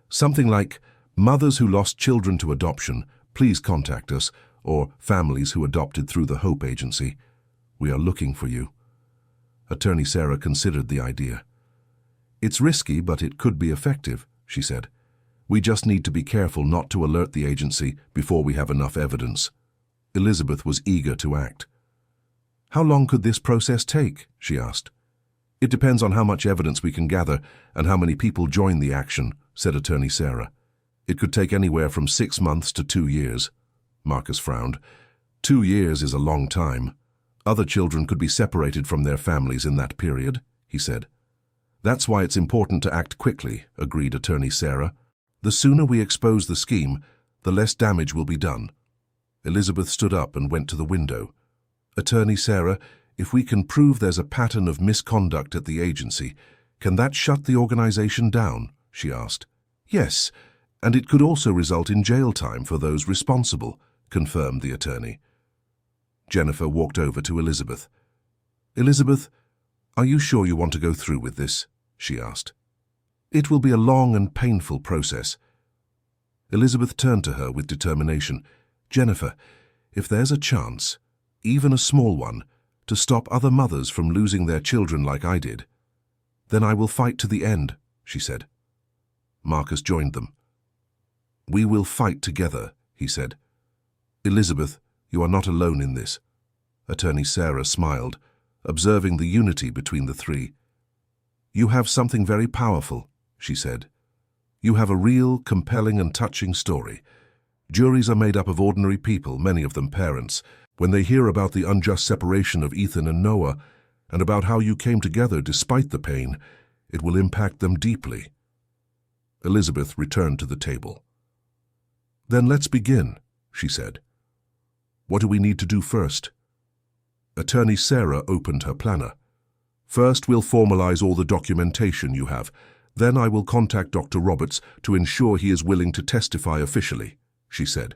"Something like, 'Mothers who lost children to adoption, please contact us,' or 'Families who adopted through the Hope Agency. We are looking for you.'" Attorney Sarah considered the idea. "It's risky, but it could be effective," she said. "We just need to be careful not to alert the agency before we have enough evidence." Elizabeth was eager to act. "How long could this process take?" she asked. "It depends on how much evidence we can gather and how many people join the action," said Attorney Sarah. "It could take anywhere from 6 months to 2 years. Marcus frowned. 2 years is a long time. Other children could be separated from their families in that period, he said. "That's why it's important to act quickly," agreed Attorney Sarah. "The sooner we expose the scheme, the less damage will be done." Elizabeth stood up and went to the window. "Attorney Sarah, if we can prove there's a pattern of misconduct at the agency, can that shut the organization down?" she asked. "Yes, and it could also result in jail time for those responsible," confirmed the attorney. Jennifer walked over to Elizabeth. "Elizabeth, are you sure you want to go through with this?" she asked. "It will be a long and painful process." Elizabeth turned to her with determination. "Jennifer, if there's a chance, even a small one, to stop other mothers from losing their children like I did, then I will fight to the end," she said. Marcus joined them. "We will fight together," he said. "Elizabeth, you are not alone in this." Attorney Sarah smiled, observing the unity between the three. "You have something very powerful," she said. "You have a real, compelling and touching story. Juries are made up of ordinary people, many of them parents. When they hear about the unjust separation of Ethan and Noah, and about how you came together despite the pain, it will impact them deeply. Elizabeth returned to the table. "Then let's begin," she said. "What do we need to do first?" Attorney Sarah opened her planner. "First, we'll formalize all the documentation you have. Then I will contact Dr. Roberts to ensure he is willing to testify officially," she said.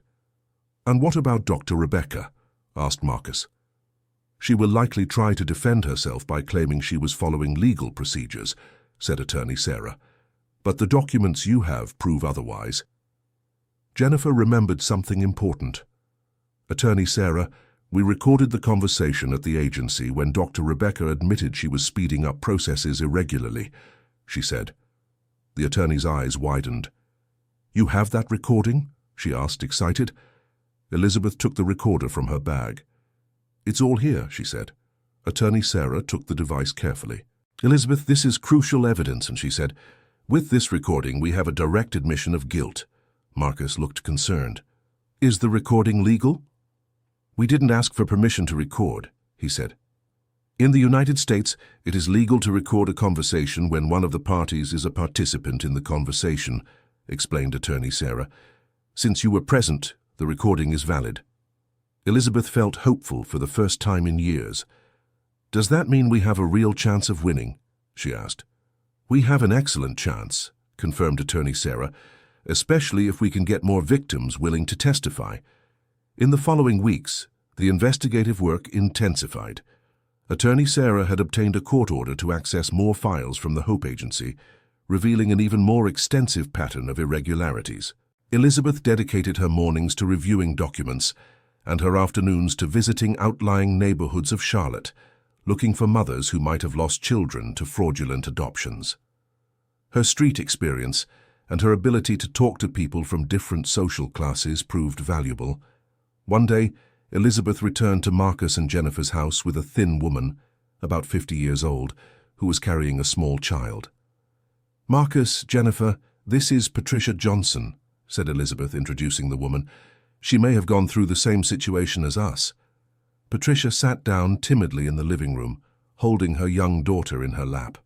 "And what about Dr. Rebecca?" asked Marcus. "She will likely try to defend herself by claiming she was following legal procedures," said Attorney Sarah. "But the documents you have prove otherwise." Jennifer remembered something important. "Attorney Sarah, we recorded the conversation at the agency when Dr. Rebecca admitted she was speeding up processes irregularly," she said. The attorney's eyes widened. "You have that recording?" she asked, excited. Elizabeth took the recorder from her bag. "It's all here," she said. Attorney Sarah took the device carefully. "Elizabeth, this is crucial evidence," and she said, "With this recording, we have a direct admission of guilt." Marcus looked concerned. "Is the recording legal?" "We didn't ask for permission to record," he said. "In the United States, it is legal to record a conversation when one of the parties is a participant in the conversation," explained Attorney Sarah. "Since you were present, the recording is valid." Elizabeth felt hopeful for the first time in years. "Does that mean we have a real chance of winning?" she asked. "We have an excellent chance," confirmed Attorney Sarah, "especially if we can get more victims willing to testify." In the following weeks, the investigative work intensified. Attorney Sarah had obtained a court order to access more files from the Hope Agency, revealing an even more extensive pattern of irregularities. Elizabeth dedicated her mornings to reviewing documents and her afternoons to visiting outlying neighborhoods of Charlotte, looking for mothers who might have lost children to fraudulent adoptions. Her street experience and her ability to talk to people from different social classes proved valuable. One day, Elizabeth returned to Marcus and Jennifer's house with a thin woman, about 50 years old, who was carrying a small child. "Marcus, Jennifer, this is Patricia Johnson," said Elizabeth, introducing the woman. "She may have gone through the same situation as us." Patricia sat down timidly in the living room, holding her young daughter in her lap.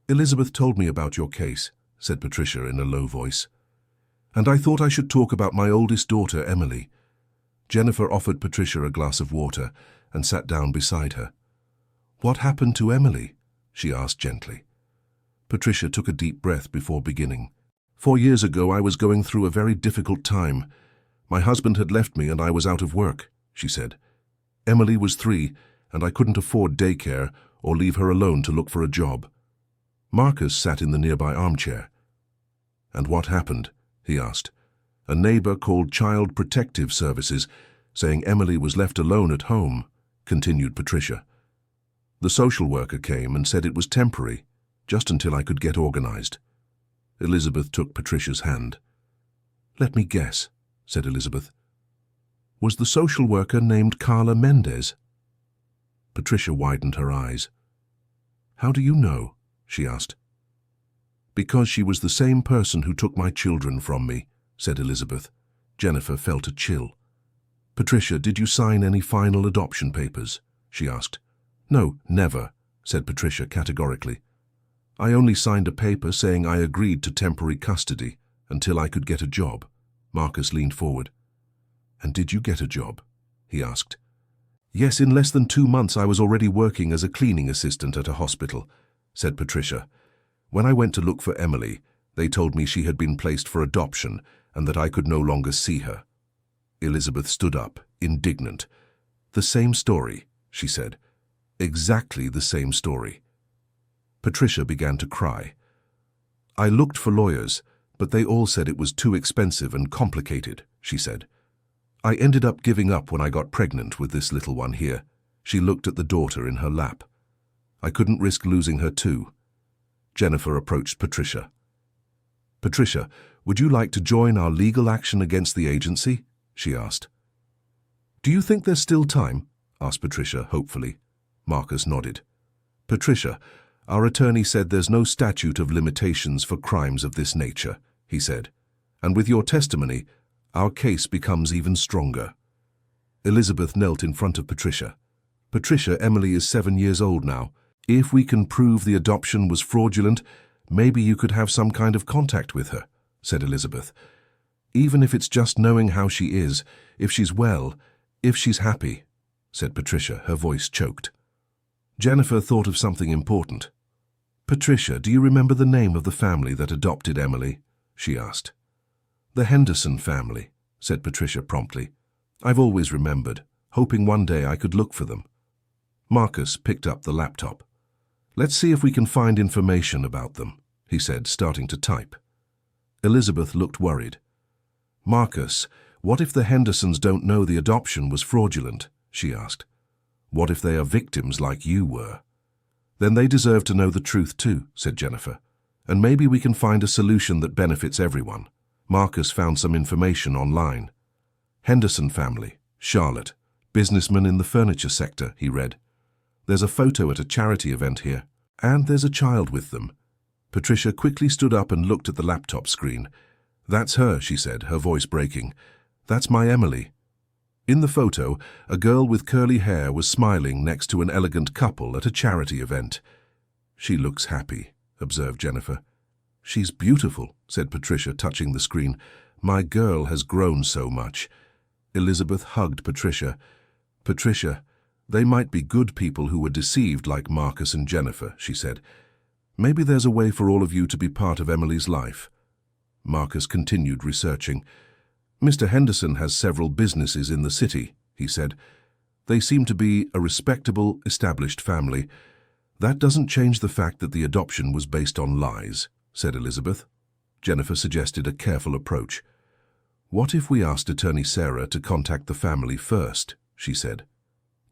"Elizabeth told me about your case," said Patricia in a low voice. "And I thought I should talk about my oldest daughter, Emily." Jennifer offered Patricia a glass of water and sat down beside her. "What happened to Emily?" she asked gently. Patricia took a deep breath before beginning. 4 years ago, I was going through a very difficult time. My husband had left me and I was out of work," she said. "Emily was 3, and I couldn't afford daycare or leave her alone to look for a job." Marcus sat in the nearby armchair. "And what happened?" he asked. "A neighbor called Child Protective Services, saying Emily was left alone at home," continued Patricia. "The social worker came and said it was temporary, just until I could get organized." Elizabeth took Patricia's hand. "Let me guess," said Elizabeth. "Was the social worker named Carla Mendez?" Patricia widened her eyes. "How do you know?" she asked. "Because she was the same person who took my children from me," said Elizabeth. Jennifer felt a chill. "Patricia, did you sign any final adoption papers?" she asked. "No, never," said Patricia categorically. "I only signed a paper saying I agreed to temporary custody until I could get a job." Marcus leaned forward. "And did you get a job?" he asked. "Yes, in less than 2 months I was already working as a cleaning assistant at a hospital," said Patricia. "When I went to look for Emily, they told me she had been placed for adoption and that I could no longer see her." Elizabeth stood up, indignant. "The same story," she said. "Exactly the same story." Patricia began to cry. "I looked for lawyers, but they all said it was too expensive and complicated," she said. "I ended up giving up when I got pregnant with this little one here." She looked at the daughter in her lap. "I couldn't risk losing her too." Jennifer approached Patricia. "Patricia, would you like to join our legal action against the agency?" she asked. "Do you think there's still time?" asked Patricia hopefully. Marcus nodded. "Patricia, our attorney said there's no statute of limitations for crimes of this nature," he said. "And with your testimony, our case becomes even stronger. Elizabeth knelt in front of Patricia. Patricia, Emily is 7 years old now. If we can prove the adoption was fraudulent, maybe you could have some kind of contact with her, said Elizabeth. Even if it's just knowing how she is, if she's well, if she's happy, said Patricia, her voice choked. Jennifer thought of something important. Patricia, do you remember the name of the family that adopted Emily? She asked. The Henderson family, said Patricia promptly. I've always remembered, hoping one day I could look for them. Marcus picked up the laptop. Let's see if we can find information about them, he said, starting to type. Elizabeth looked worried. Marcus, what if the Hendersons don't know the adoption was fraudulent? She asked. What if they are victims like you were? Then they deserve to know the truth too, said Jennifer. And maybe we can find a solution that benefits everyone. Marcus found some information online. Henderson family, Charlotte, businessman in the furniture sector, he read. There's a photo at a charity event here, and there's a child with them. Patricia quickly stood up and looked at the laptop screen. That's her, she said, her voice breaking. That's my Emily. In the photo, a girl with curly hair was smiling next to an elegant couple at a charity event. She looks happy, observed Jennifer. She's beautiful, said Patricia, touching the screen. My girl has grown so much. Elizabeth hugged Patricia. Patricia, they might be good people who were deceived like Marcus and Jennifer, she said. Maybe there's a way for all of you to be part of Emily's life. Marcus continued researching. Mr. Henderson has several businesses in the city, he said. They seem to be a respectable, established family. That doesn't change the fact that the adoption was based on lies, said Elizabeth. Jennifer suggested a careful approach. What if we asked Attorney Sarah to contact the family first, she said,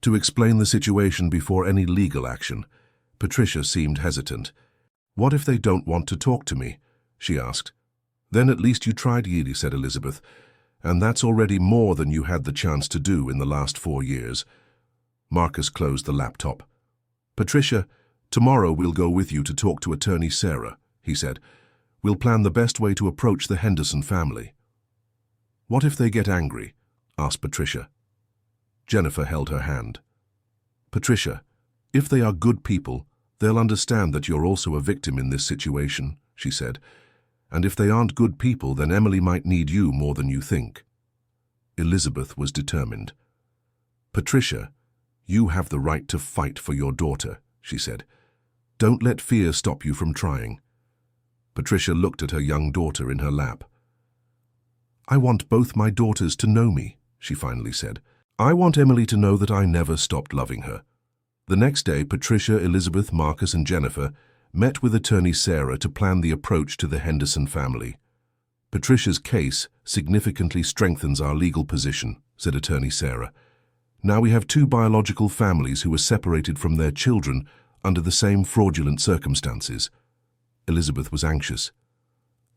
to explain the situation before any legal action? Patricia seemed hesitant. What if they don't want to talk to me? She asked. Then at least you tried, Yeely, said Elizabeth. And that's already more than you had the chance to do in the last 4 years. Marcus closed the laptop. Patricia, tomorrow we'll go with you to talk to Attorney Sarah, he said. We'll plan the best way to approach the Henderson family. What if they get angry? Asked Patricia. Jennifer held her hand. Patricia, if they are good people, they'll understand that you're also a victim in this situation, she said. And if they aren't good people, then Emily might need you more than you think. Elizabeth was determined. Patricia, you have the right to fight for your daughter, she said. Don't let fear stop you from trying. Patricia looked at her young daughter in her lap. I want both my daughters to know me, she finally said. I want Emily to know that I never stopped loving her. The next day, Patricia, Elizabeth, Marcus, and Jennifer met with Attorney Sarah to plan the approach to the Henderson family. Patricia's case significantly strengthens our legal position, said Attorney Sarah. Now we have 2 biological families who were separated from their children under the same fraudulent circumstances. Elizabeth was anxious.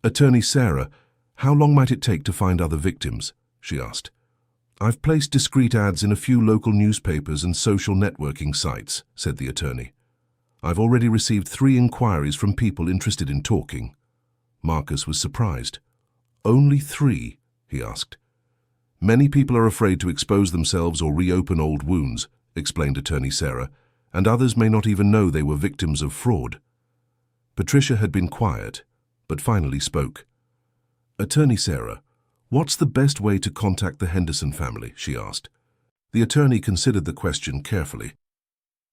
Attorney Sarah, how long might it take to find other victims? She asked. I've placed discreet ads in a few local newspapers and social networking sites, said the attorney. I've already received 3 inquiries from people interested in talking. Marcus was surprised. Only 3? He asked. Many people are afraid to expose themselves or reopen old wounds, explained Attorney Sarah, and others may not even know they were victims of fraud. Patricia had been quiet, but finally spoke. Attorney Sarah, what's the best way to contact the Henderson family? She asked. The attorney considered the question carefully.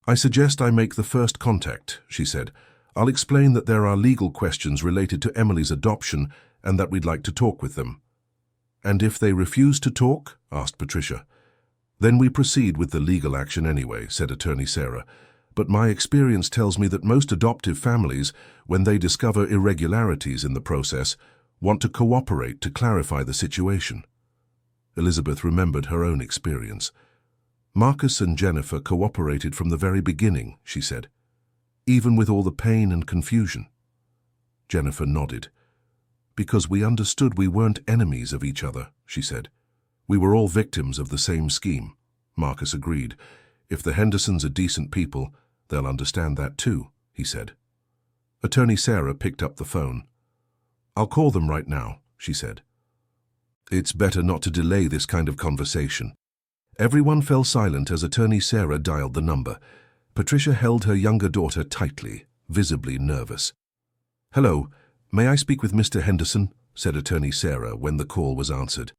I suggest I make the first contact, she said. I'll explain that there are legal questions related to Emily's adoption and that we'd like to talk with them. And if they refuse to talk? Asked Patricia. Then we proceed with the legal action anyway, said Attorney Sarah. But my experience tells me that most adoptive families, when they discover irregularities in the process, want to cooperate to clarify the situation. Elizabeth remembered her own experience. Marcus and Jennifer cooperated from the very beginning, she said, even with all the pain and confusion. Jennifer nodded. Because we understood we weren't enemies of each other, she said. We were all victims of the same scheme. Marcus agreed. If the Hendersons are decent people, they'll understand that too, he said. Attorney Sarah picked up the phone. I'll call them right now, she said. It's better not to delay this kind of conversation. Everyone fell silent as Attorney Sarah dialed the number. Patricia held her younger daughter tightly, visibly nervous. "Hello, may I speak with Mr. Henderson?" said Attorney Sarah when the call was answered.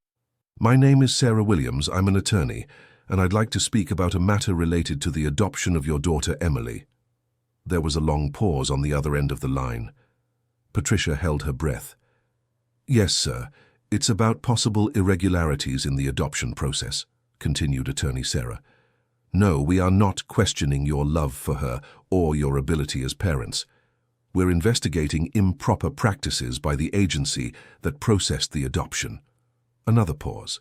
"My name is Sarah Williams, I'm an attorney, and I'd like to speak about a matter related to the adoption of your daughter Emily." There was a long pause on the other end of the line. Patricia held her breath. "Yes, sir. It's about possible irregularities in the adoption process," continued Attorney Sarah. "No, we are not questioning your love for her or your ability as parents. We're investigating improper practices by the agency that processed the adoption." Another pause.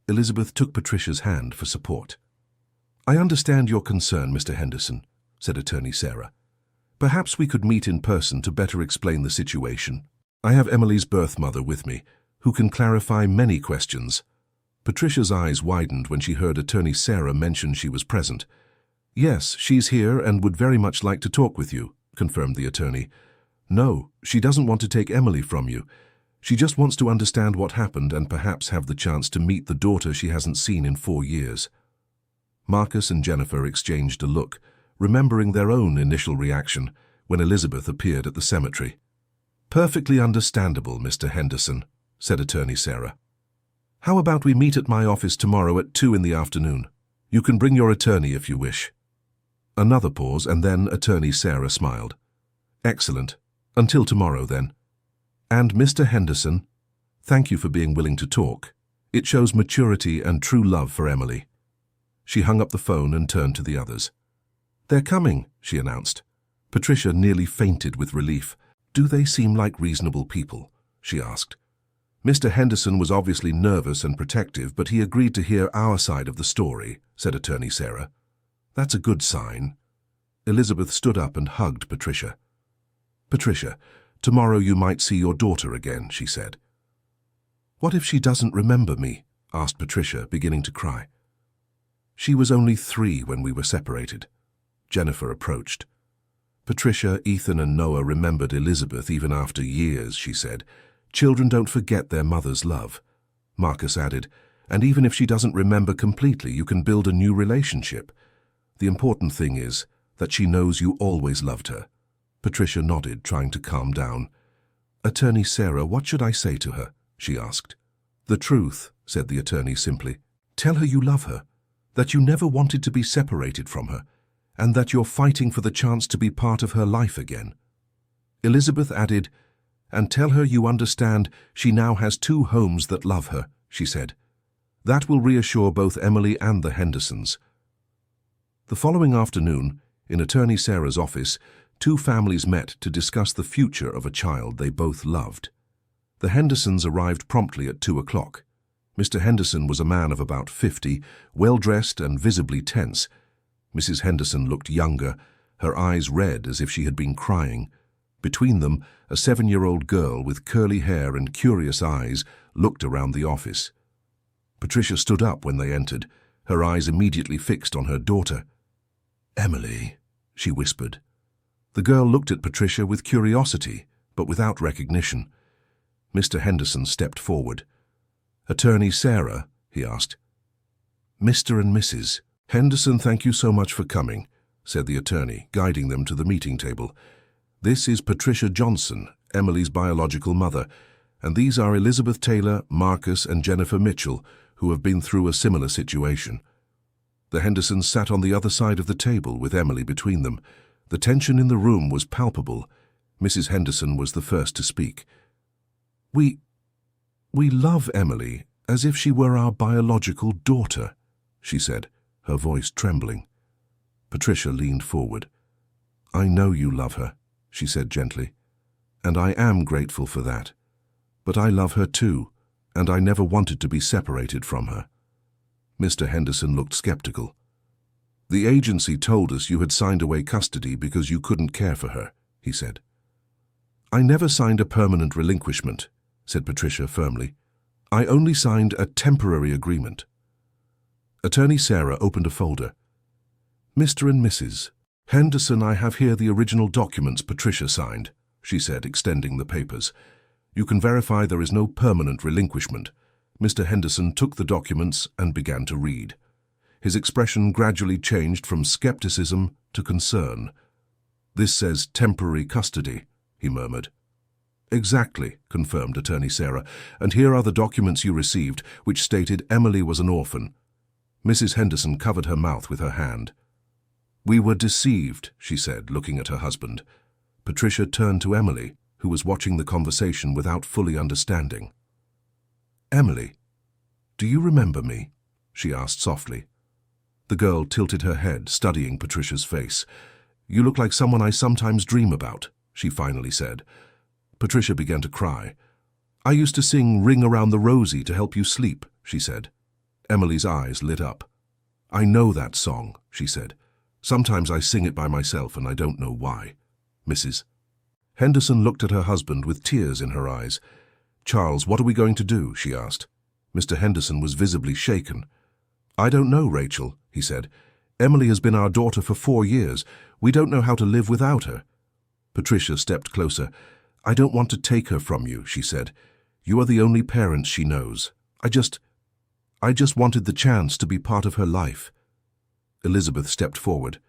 Elizabeth took Patricia's hand for support. "I understand your concern, Mr. Henderson," said Attorney Sarah. "Perhaps we could meet in person to better explain the situation. I have Emily's birth mother with me, who can clarify many questions." Patricia's eyes widened when she heard Attorney Sarah mention she was present. "Yes, she's here and would very much like to talk with you," confirmed the attorney. "No, she doesn't want to take Emily from you. She just wants to understand what happened and perhaps have the chance to meet the daughter she hasn't seen in 4 years. Marcus and Jennifer exchanged a look, remembering their own initial reaction when Elizabeth appeared at the cemetery. "Perfectly understandable, Mr. Henderson," said Attorney Sarah. "How about we meet at my office tomorrow at 2 in the afternoon? You can bring your attorney if you wish." Another pause, and then Attorney Sarah smiled. "Excellent. Until tomorrow, then. And Mr. Henderson, thank you for being willing to talk. It shows maturity and true love for Emily." She hung up the phone and turned to the others. "They're coming," she announced. Patricia nearly fainted with relief. "Do they seem like reasonable people?" she asked. "Mr. Henderson was obviously nervous and protective, but he agreed to hear our side of the story," said Attorney Sarah. "That's a good sign." Elizabeth stood up and hugged Patricia. "Patricia, tomorrow you might see your daughter again," she said. "What if she doesn't remember me?" asked Patricia, beginning to cry. "She was only 3 when we were separated." Jennifer approached. "Patricia, Ethan and Noah remembered Elizabeth even after years," she said. "Children don't forget their mother's love." Marcus added, "And even if she doesn't remember completely, you can build a new relationship. The important thing is that she knows you always loved her." Patricia nodded, trying to calm down. "Attorney Sarah, what should I say to her?" she asked. "The truth," said the attorney simply. "Tell her you love her, that you never wanted to be separated from her, and that you're fighting for the chance to be part of her life again." Elizabeth added, "And tell her you understand she now has 2 homes that love her," she said. "That will reassure both Emily and the Hendersons." The following afternoon, in Attorney Sarah's office, 2 families met to discuss the future of a child they both loved. The Hendersons arrived promptly at 2 o'clock. Mr. Henderson was a man of about 50, well-dressed and visibly tense. Mrs. Henderson looked younger, her eyes red as if she had been crying. Between them, a 7-year-old girl with curly hair and curious eyes looked around the office. Patricia stood up when they entered, her eyes immediately fixed on her daughter. "Emily," she whispered. The girl looked at Patricia with curiosity, but without recognition. Mr. Henderson stepped forward. "Attorney Sarah?" he asked. "Mr. and Mrs. Henderson, thank you so much for coming," said the attorney, guiding them to the meeting table. "This is Patricia Johnson, Emily's biological mother, and these are Elizabeth Taylor, Marcus, and Jennifer Mitchell, who have been through a similar situation." The Hendersons sat on the other side of the table with Emily between them. The tension in the room was palpable. Mrs. Henderson was the first to speak. We love Emily as if she were our biological daughter," she said, her voice trembling. Patricia leaned forward. "I know you love her," she said gently, "and I am grateful for that. But I love her too, and I never wanted to be separated from her." Mr. Henderson looked skeptical. "The agency told us you had signed away custody because you couldn't care for her," he said. "I never signed a permanent relinquishment," said Patricia firmly. "I only signed a temporary agreement." Attorney Sarah opened a folder. "Mr. and Mrs. Henderson, I have here the original documents Patricia signed," she said, extending the papers. "You can verify there is no permanent relinquishment. Mr. Henderson took the documents and began to read. His expression gradually changed from skepticism to concern. "This says temporary custody," he murmured. "Exactly," confirmed Attorney Sarah, "and here are the documents you received, which stated Emily was an orphan." Mrs. Henderson covered her mouth with her hand. "We were deceived," she said, looking at her husband. Patricia turned to Emily, who was watching the conversation without fully understanding. "Emily, do you remember me?" she asked softly. The girl tilted her head, studying Patricia's face. "You look like someone I sometimes dream about," she finally said. Patricia began to cry. "I used to sing Ring Around the Rosie to help you sleep," she said. Emily's eyes lit up. "I know that song," she said. "Sometimes I sing it by myself and I don't know why." Mrs. Henderson looked at her husband with tears in her eyes. "Charles, what are we going to do?" she asked. Mr. Henderson was visibly shaken. "I don't know, Rachel," he said. "Emily has been our daughter for 4 years. We don't know how to live without her." Patricia stepped closer. "I don't want to take her from you," she said. "You are the only parents she knows. I just wanted the chance to be part of her life." Elizabeth stepped forward.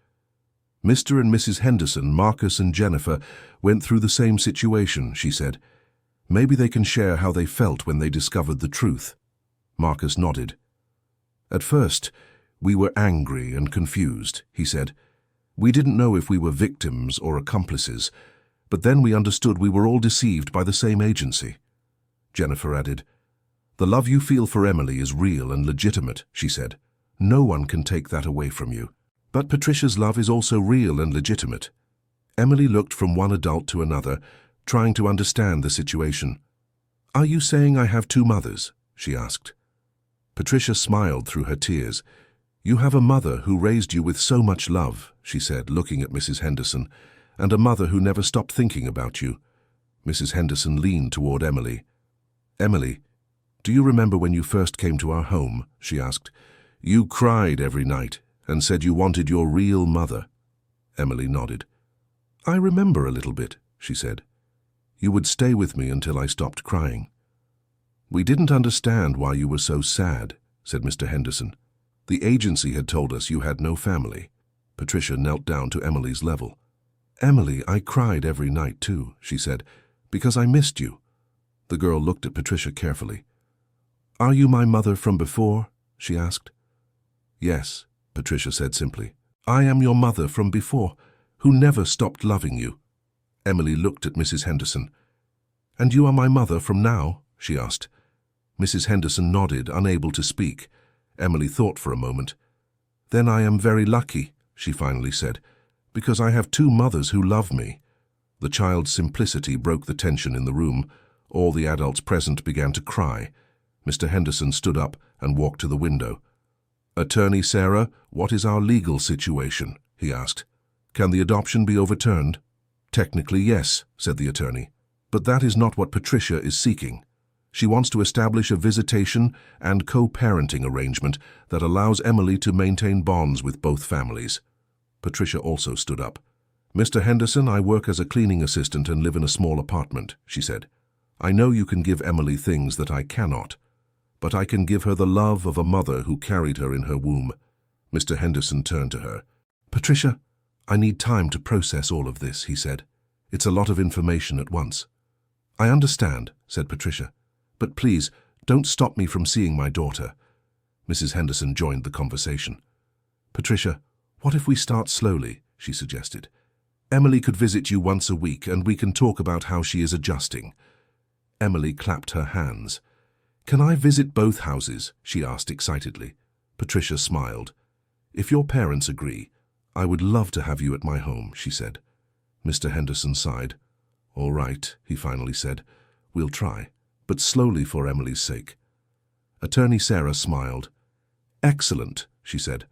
"Mr. and Mrs. Henderson, Marcus and Jennifer, went through the same situation," she said. "Maybe they can share how they felt when they discovered the truth." Marcus nodded. "At first, we were angry and confused," he said. "We didn't know if we were victims or accomplices, but then we understood we were all deceived by the same agency." Jennifer added, "The love you feel for Emily is real and legitimate," she said. "No one can take that away from you. But Patricia's love is also real and legitimate." Emily looked from one adult to another, trying to understand the situation. "Are you saying I have 2 mothers?" she asked. Patricia smiled through her tears. "You have a mother who raised you with so much love," she said, looking at Mrs. Henderson, "and a mother who never stopped thinking about you." Mrs. Henderson leaned toward Emily. "Emily, do you remember when you first came to our home?" she asked. "You cried every night and said you wanted your real mother." Emily nodded. "I remember a little bit," she said. "You would stay with me until I stopped crying." "We didn't understand why you were so sad," said Mr. Henderson. "The agency had told us you had no family." Patricia knelt down to Emily's level. "Emily, I cried every night too," she said, "because I missed you." The girl looked at Patricia carefully. "Are you my mother from before?" she asked. "Yes," Patricia said simply. "I am your mother from before, who never stopped loving you." Emily looked at Mrs. Henderson. "And you are my mother from now?" she asked. Mrs. Henderson nodded, unable to speak. Emily thought for a moment. "Then I am very lucky," she finally said, "because I have 2 mothers who love me." The child's simplicity broke the tension in the room. All the adults present began to cry. Mr. Henderson stood up and walked to the window. "Attorney Sarah, what is our legal situation?" he asked. "Can the adoption be overturned?" "Technically, yes," said the attorney. "But that is not what Patricia is seeking. She wants to establish a visitation and co-parenting arrangement that allows Emily to maintain bonds with both families." Patricia also stood up. "Mr. Henderson, I work as a cleaning assistant and live in a small apartment," she said. "I know you can give Emily things that I cannot, but I can give her the love of a mother who carried her in her womb." Mr. Henderson turned to her. "Patricia, I need time to process all of this," he said. "It's a lot of information at once." "I understand," said Patricia. "But please, don't stop me from seeing my daughter." Mrs. Henderson joined the conversation. "Patricia, what if we start slowly?" she suggested. "Emily could visit you once a week and we can talk about how she is adjusting." Emily clapped her hands. "Can I visit both houses?" she asked excitedly. Patricia smiled. "If your parents agree, I would love to have you at my home," she said. Mr. Henderson sighed. "All right," he finally said. "We'll try, but slowly for Emily's sake." Attorney Sarah smiled. "Excellent," she said.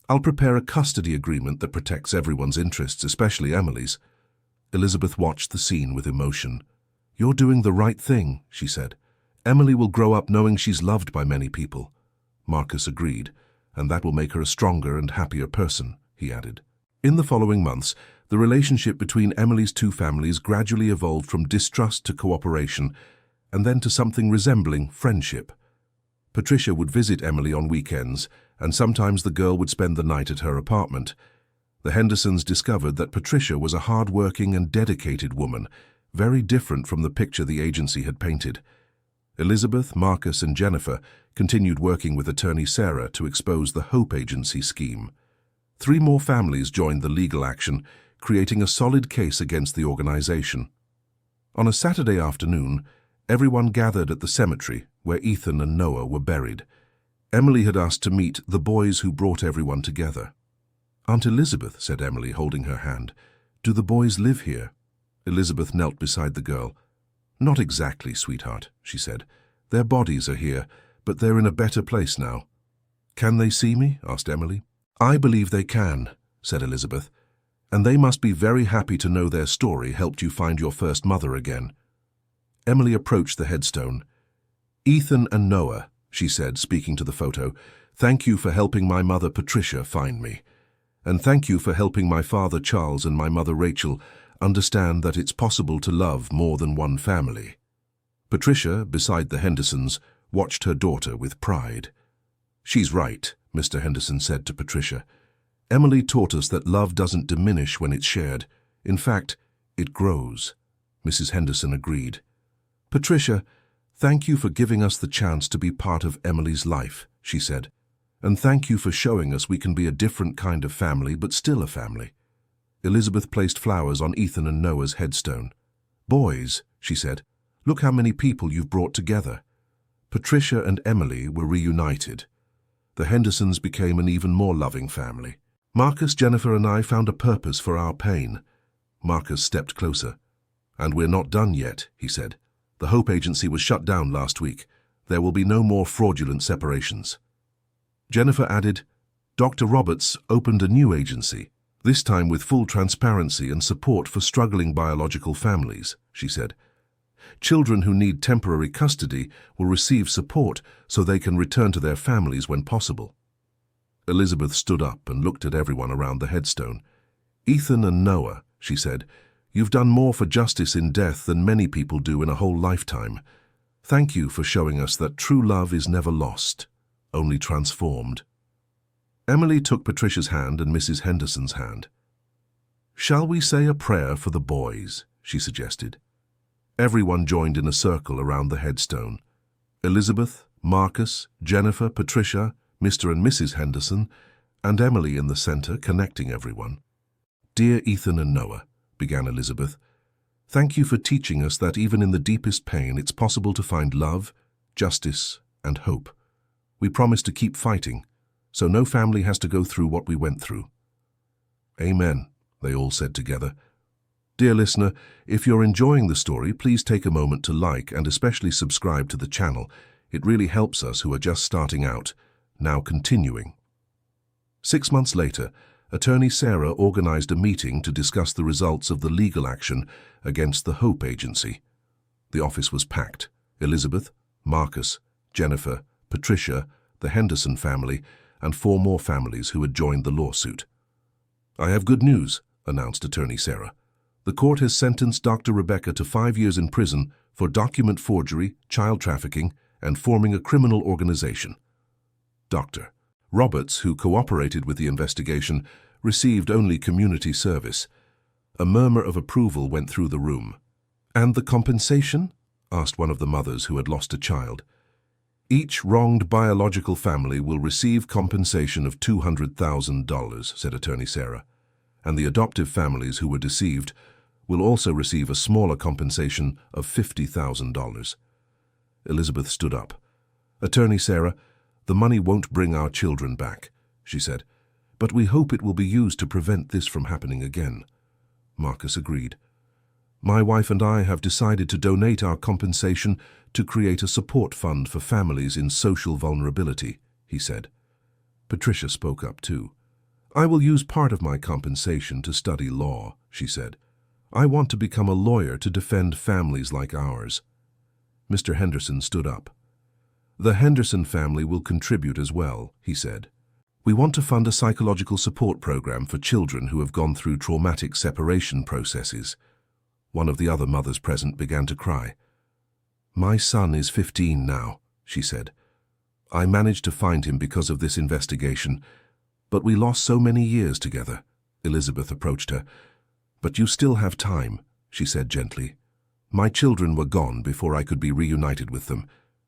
"I'll prepare a custody agreement that protects everyone's interests, especially Emily's." Elizabeth watched the scene with emotion. "You're doing the right thing," she said. "Emily will grow up knowing she's loved by many people." Marcus agreed, "and that will make her a stronger and happier person," he added. In the following months, the relationship between Emily's 2 families gradually evolved from distrust to cooperation, and then to something resembling friendship. Patricia would visit Emily on weekends, and sometimes the girl would spend the night at her apartment. The Hendersons discovered that Patricia was a hard-working and dedicated woman, very different from the picture the agency had painted. Elizabeth, Marcus, and Jennifer continued working with attorney Sarah to expose the Hope Agency scheme. 3 more families joined the legal action, creating a solid case against the organization. On a Saturday afternoon, everyone gathered at the cemetery where Ethan and Noah were buried. Emily had asked to meet the boys who brought everyone together. "Aunt Elizabeth," said Emily, holding her hand, "do the boys live here?" Elizabeth knelt beside the girl. "Not exactly, sweetheart," she said. "Their bodies are here, but they're in a better place now." "Can they see me?" asked Emily. "I believe they can," said Elizabeth. "And they must be very happy to know their story helped you find your first mother again." Emily approached the headstone. "Ethan and Noah," she said, speaking to the photo, "thank you for helping my mother Patricia find me. And thank you for helping my father Charles and my mother Rachel understand that it's possible to love more than one family." Patricia, beside the Hendersons, watched her daughter with pride. "She's right," Mr. Henderson said to Patricia. "Emily taught us that love doesn't diminish when it's shared. In fact, it grows." Mrs. Henderson agreed. "Patricia, thank you for giving us the chance to be part of Emily's life," she said. "And thank you for showing us we can be a different kind of family, but still a family." Elizabeth placed flowers on Ethan and Noah's headstone. "Boys," she said, "look how many people you've brought together." Patricia and Emily were reunited. The Hendersons became an even more loving family. "Marcus, Jennifer, and I found a purpose for our pain." Marcus stepped closer. "And we're not done yet," he said. "The Hope Agency was shut down last week. There will be no more fraudulent separations." Jennifer added, "Dr. Roberts opened a new agency, this time with full transparency and support for struggling biological families," she said. "Children who need temporary custody will receive support so they can return to their families when possible." Elizabeth stood up and looked at everyone around the headstone. "Ethan and Noah," she said, "you've done more for justice in death than many people do in a whole lifetime. Thank you for showing us that true love is never lost, only transformed." Emily took Patricia's hand and Mrs. Henderson's hand. "Shall we say a prayer for the boys?" she suggested. Everyone joined in a circle around the headstone. Elizabeth, Marcus, Jennifer, Patricia, Mr. and Mrs. Henderson, and Emily in the center, connecting everyone. "Dear Ethan and Noah," began Elizabeth, "thank you for teaching us that even in the deepest pain it's possible to find love, justice, and hope. We promise to keep fighting, so no family has to go through what we went through." "Amen," they all said together. Dear listener, if you're enjoying the story, please take a moment to like and especially subscribe to the channel. It really helps us who are just starting out. Now continuing. 6 months later, attorney Sarah organized a meeting to discuss the results of the legal action against the Hope Agency. The office was packed. Elizabeth, Marcus, Jennifer, Patricia, the Henderson family, and 4 more families who had joined the lawsuit. "I have good news," announced attorney Sarah. "The court has sentenced Dr. Rebecca to 5 years in prison for document forgery, child trafficking, and forming a criminal organization." Dr. Roberts, who cooperated with the investigation, received only community service. A murmur of approval went through the room. "And the compensation?" asked one of the mothers who had lost a child. "Each wronged biological family will receive compensation of $200,000, said attorney Sarah. "And the adoptive families who were deceived will also receive a smaller compensation of $50,000. Elizabeth stood up. "Attorney Sarah, the money won't bring our children back," she said, "but we hope it will be used to prevent this from happening again." Marcus agreed. "My wife and I have decided to donate our compensation to create a support fund for families in social vulnerability," he said. Patricia spoke up too. "I will use part of my compensation to study law," she said. "I want to become a lawyer to defend families like ours." Mr. Henderson stood up. "The Henderson family will contribute as well," he said. "We want to fund a psychological support program for children who have gone through traumatic separation processes." One of the other mothers present began to cry. "My son is 15 now," she said. I managed to find him because of this investigation, but we lost so many years together. Elizabeth approached her. But you still have time, she said gently. My children were gone before I could be reunited with them.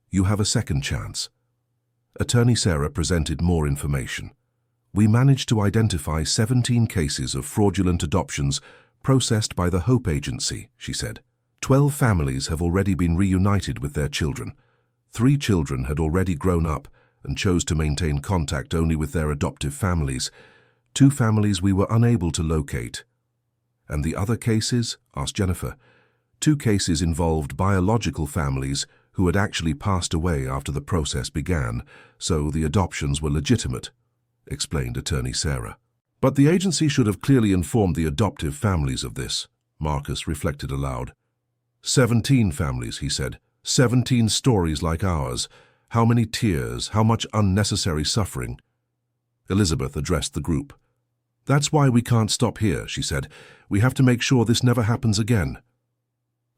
You have a second chance. Attorney Sarah presented more information. We managed to identify 17 cases of fraudulent adoptions processed by the Hope Agency, she said. 12 families have already been reunited with their children. 3 children had already grown up and chose to maintain contact only with their adoptive families. 2 families we were unable to locate. And the other cases? Asked Jennifer. 2 cases involved biological families who had actually passed away after the process began, so the adoptions were legitimate, explained Attorney Sarah. But the agency should have clearly informed the adoptive families of this, Marcus reflected aloud. 17 families, he said. 17 stories like ours. How many tears, how much unnecessary suffering. Elizabeth addressed the group. That's why we can't stop here, she said. We have to make sure this never happens again.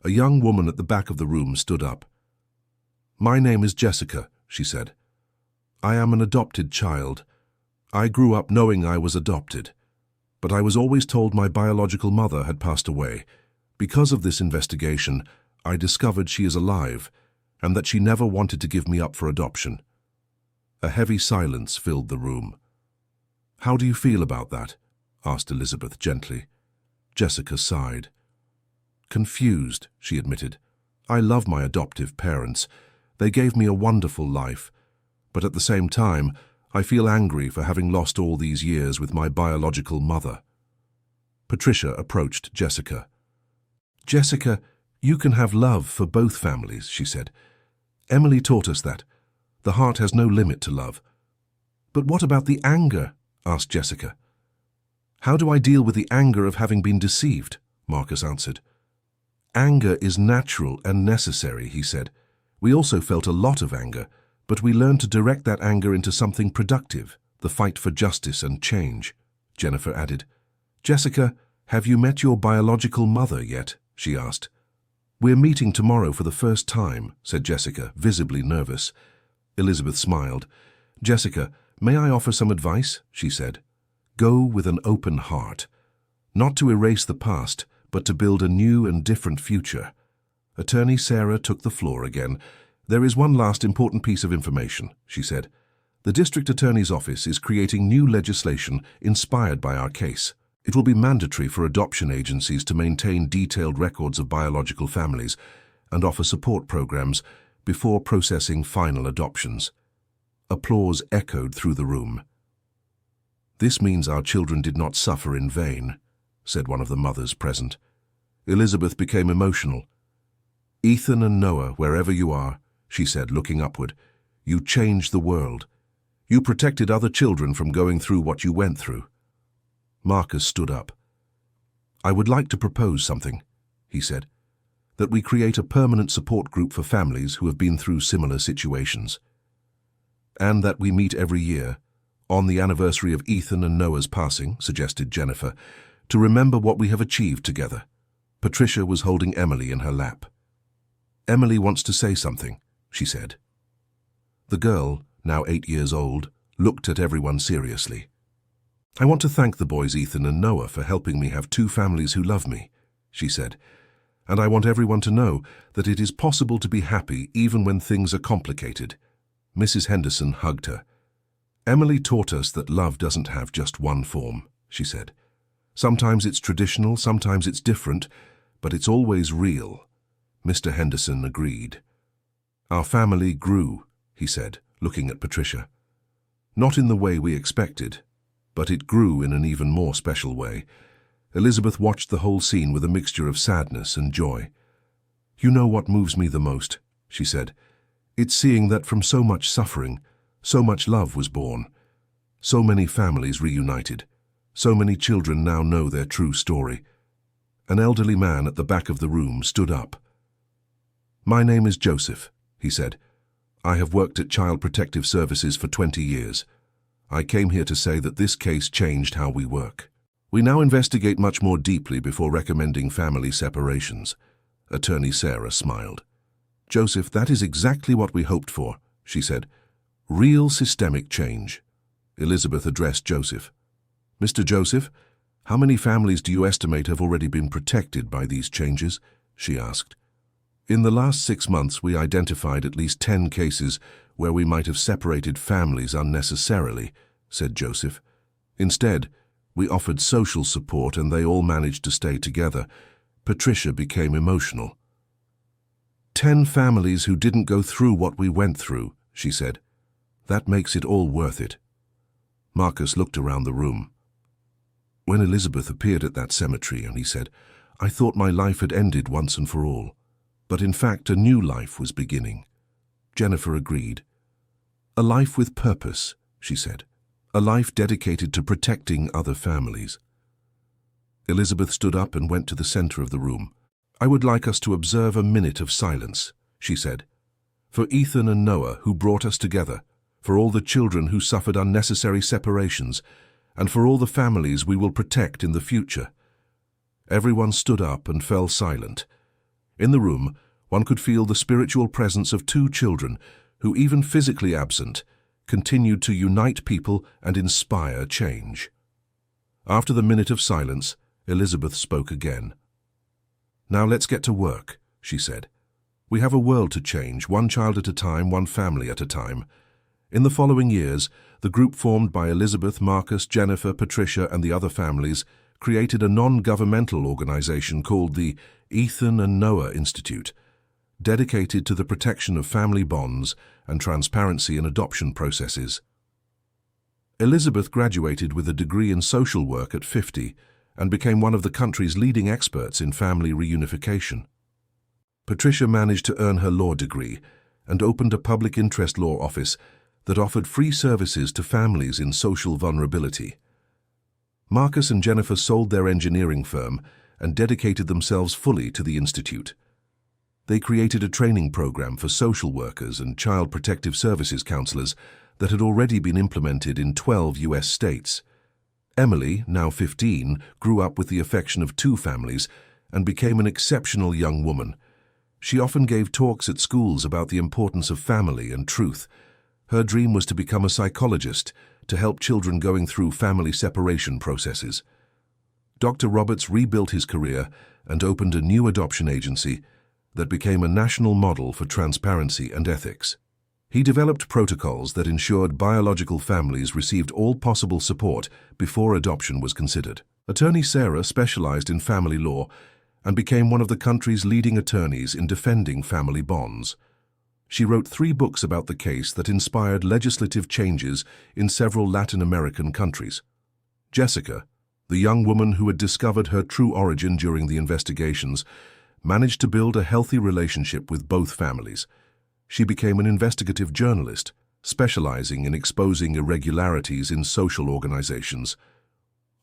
A young woman at the back of the room stood up. My name is Jessica, she said. I am an adopted child. I grew up knowing I was adopted, but I was always told my biological mother had passed away. Because of this investigation, I discovered she is alive and that she never wanted to give me up for adoption. A heavy silence filled the room. How do you feel about that? Asked Elizabeth gently. Jessica sighed. Confused, she admitted. I love my adoptive parents. They gave me a wonderful life, but at the same time, I feel angry for having lost all these years with my biological mother. Patricia approached Jessica. Jessica, you can have love for both families, she said. Emily taught us that. The heart has no limit to love. But what about the anger? Asked Jessica. How do I deal with the anger of having been deceived? Marcus answered. Anger is natural and necessary, he said. We also felt a lot of anger, but we learned to direct that anger into something productive, the fight for justice and change, Jennifer added. Jessica, have you met your biological mother yet? She asked. We're meeting tomorrow for the first time, said Jessica, visibly nervous. Elizabeth smiled. Jessica, may I offer some advice? She said. Go with an open heart. Not to erase the past, but to build a new and different future. Attorney Sarah took the floor again. There is one last important piece of information, she said. The District Attorney's Office is creating new legislation inspired by our case. It will be mandatory for adoption agencies to maintain detailed records of biological families and offer support programs before processing final adoptions. Applause echoed through the room. This means our children did not suffer in vain, said one of the mothers present. Elizabeth became emotional. Ethan and Noah, wherever you are, she said, looking upward, you changed the world. You protected other children from going through what you went through. Marcus stood up. I would like to propose something, he said, that we create a permanent support group for families who have been through similar situations. And that we meet every year, on the anniversary of Ethan and Noah's passing, suggested Jennifer, to remember what we have achieved together. Patricia was holding Emily in her lap. Emily wants to say something, she said. The girl, now 8 years old, looked at everyone seriously. I want to thank the boys Ethan and Noah for helping me have 2 families who love me, she said. And I want everyone to know that it is possible to be happy even when things are complicated. Mrs. Henderson hugged her. Emily taught us that love doesn't have just one form, she said. Sometimes it's traditional, sometimes it's different, but it's always real. Mr. Henderson agreed. Our family grew, he said, looking at Patricia. Not in the way we expected, but it grew in an even more special way. Elizabeth watched the whole scene with a mixture of sadness and joy. You know what moves me the most, she said. It's seeing that from so much suffering, so much love was born. So many families reunited. So many children now know their true story. An elderly man at the back of the room stood up. My name is Joseph, he said. I have worked at Child Protective Services for 20 years. I came here to say that this case changed how we work. We now investigate much more deeply before recommending family separations. Attorney Sarah smiled. Joseph, that is exactly what we hoped for, she said. Real systemic change. Elizabeth addressed Joseph. "Mr. Joseph, how many families do you estimate have already been protected by these changes?" she asked. "In the last 6 months, we identified at least 10 cases where we might have separated families unnecessarily," said Joseph. "Instead, we offered social support and they all managed to stay together." Patricia became emotional. 10 families who didn't go through what we went through," she said. "That makes it all worth it." Marcus looked around the room. When Elizabeth appeared at that cemetery and he said, "I thought my life had ended once and for all, but in fact a new life was beginning." Jennifer agreed. "A life with purpose," she said. "A life dedicated to protecting other families." Elizabeth stood up and went to the center of the room. "I would like us to observe a minute of silence," she said. "For Ethan and Noah, who brought us together, for all the children who suffered unnecessary separations, and for all the families we will protect in the future." Everyone stood up and fell silent. In the room, one could feel the spiritual presence of 2 children who, even physically absent, continued to unite people and inspire change. After the minute of silence, Elizabeth spoke again. "Now let's get to work," she said. "We have a world to change, one child at a time, one family at a time." In the following years, the group formed by Elizabeth, Marcus, Jennifer, Patricia, and the other families created a non-governmental organization called the Ethan and Noah Institute, dedicated to the protection of family bonds and transparency in adoption processes. Elizabeth graduated with a degree in social work at 50 and became one of the country's leading experts in family reunification. Patricia managed to earn her law degree and opened a public interest law office that offered free services to families in social vulnerability. Marcus and Jennifer sold their engineering firm and dedicated themselves fully to the Institute. They created a training program for social workers and child protective services counselors that had already been implemented in 12 U.S. states. Emily, now 15, grew up with the affection of 2 families and became an exceptional young woman. She often gave talks at schools about the importance of family and truth. Her dream was to become a psychologist to help children going through family separation processes. Dr. Roberts rebuilt his career and opened a new adoption agency that became a national model for transparency and ethics. He developed protocols that ensured biological families received all possible support before adoption was considered. Attorney Sarah specialized in family law and became one of the country's leading attorneys in defending family bonds. She wrote 3 books about the case that inspired legislative changes in several Latin American countries. Jessica, the young woman who had discovered her true origin during the investigations, managed to build a healthy relationship with both families. She became an investigative journalist, specializing in exposing irregularities in social organizations.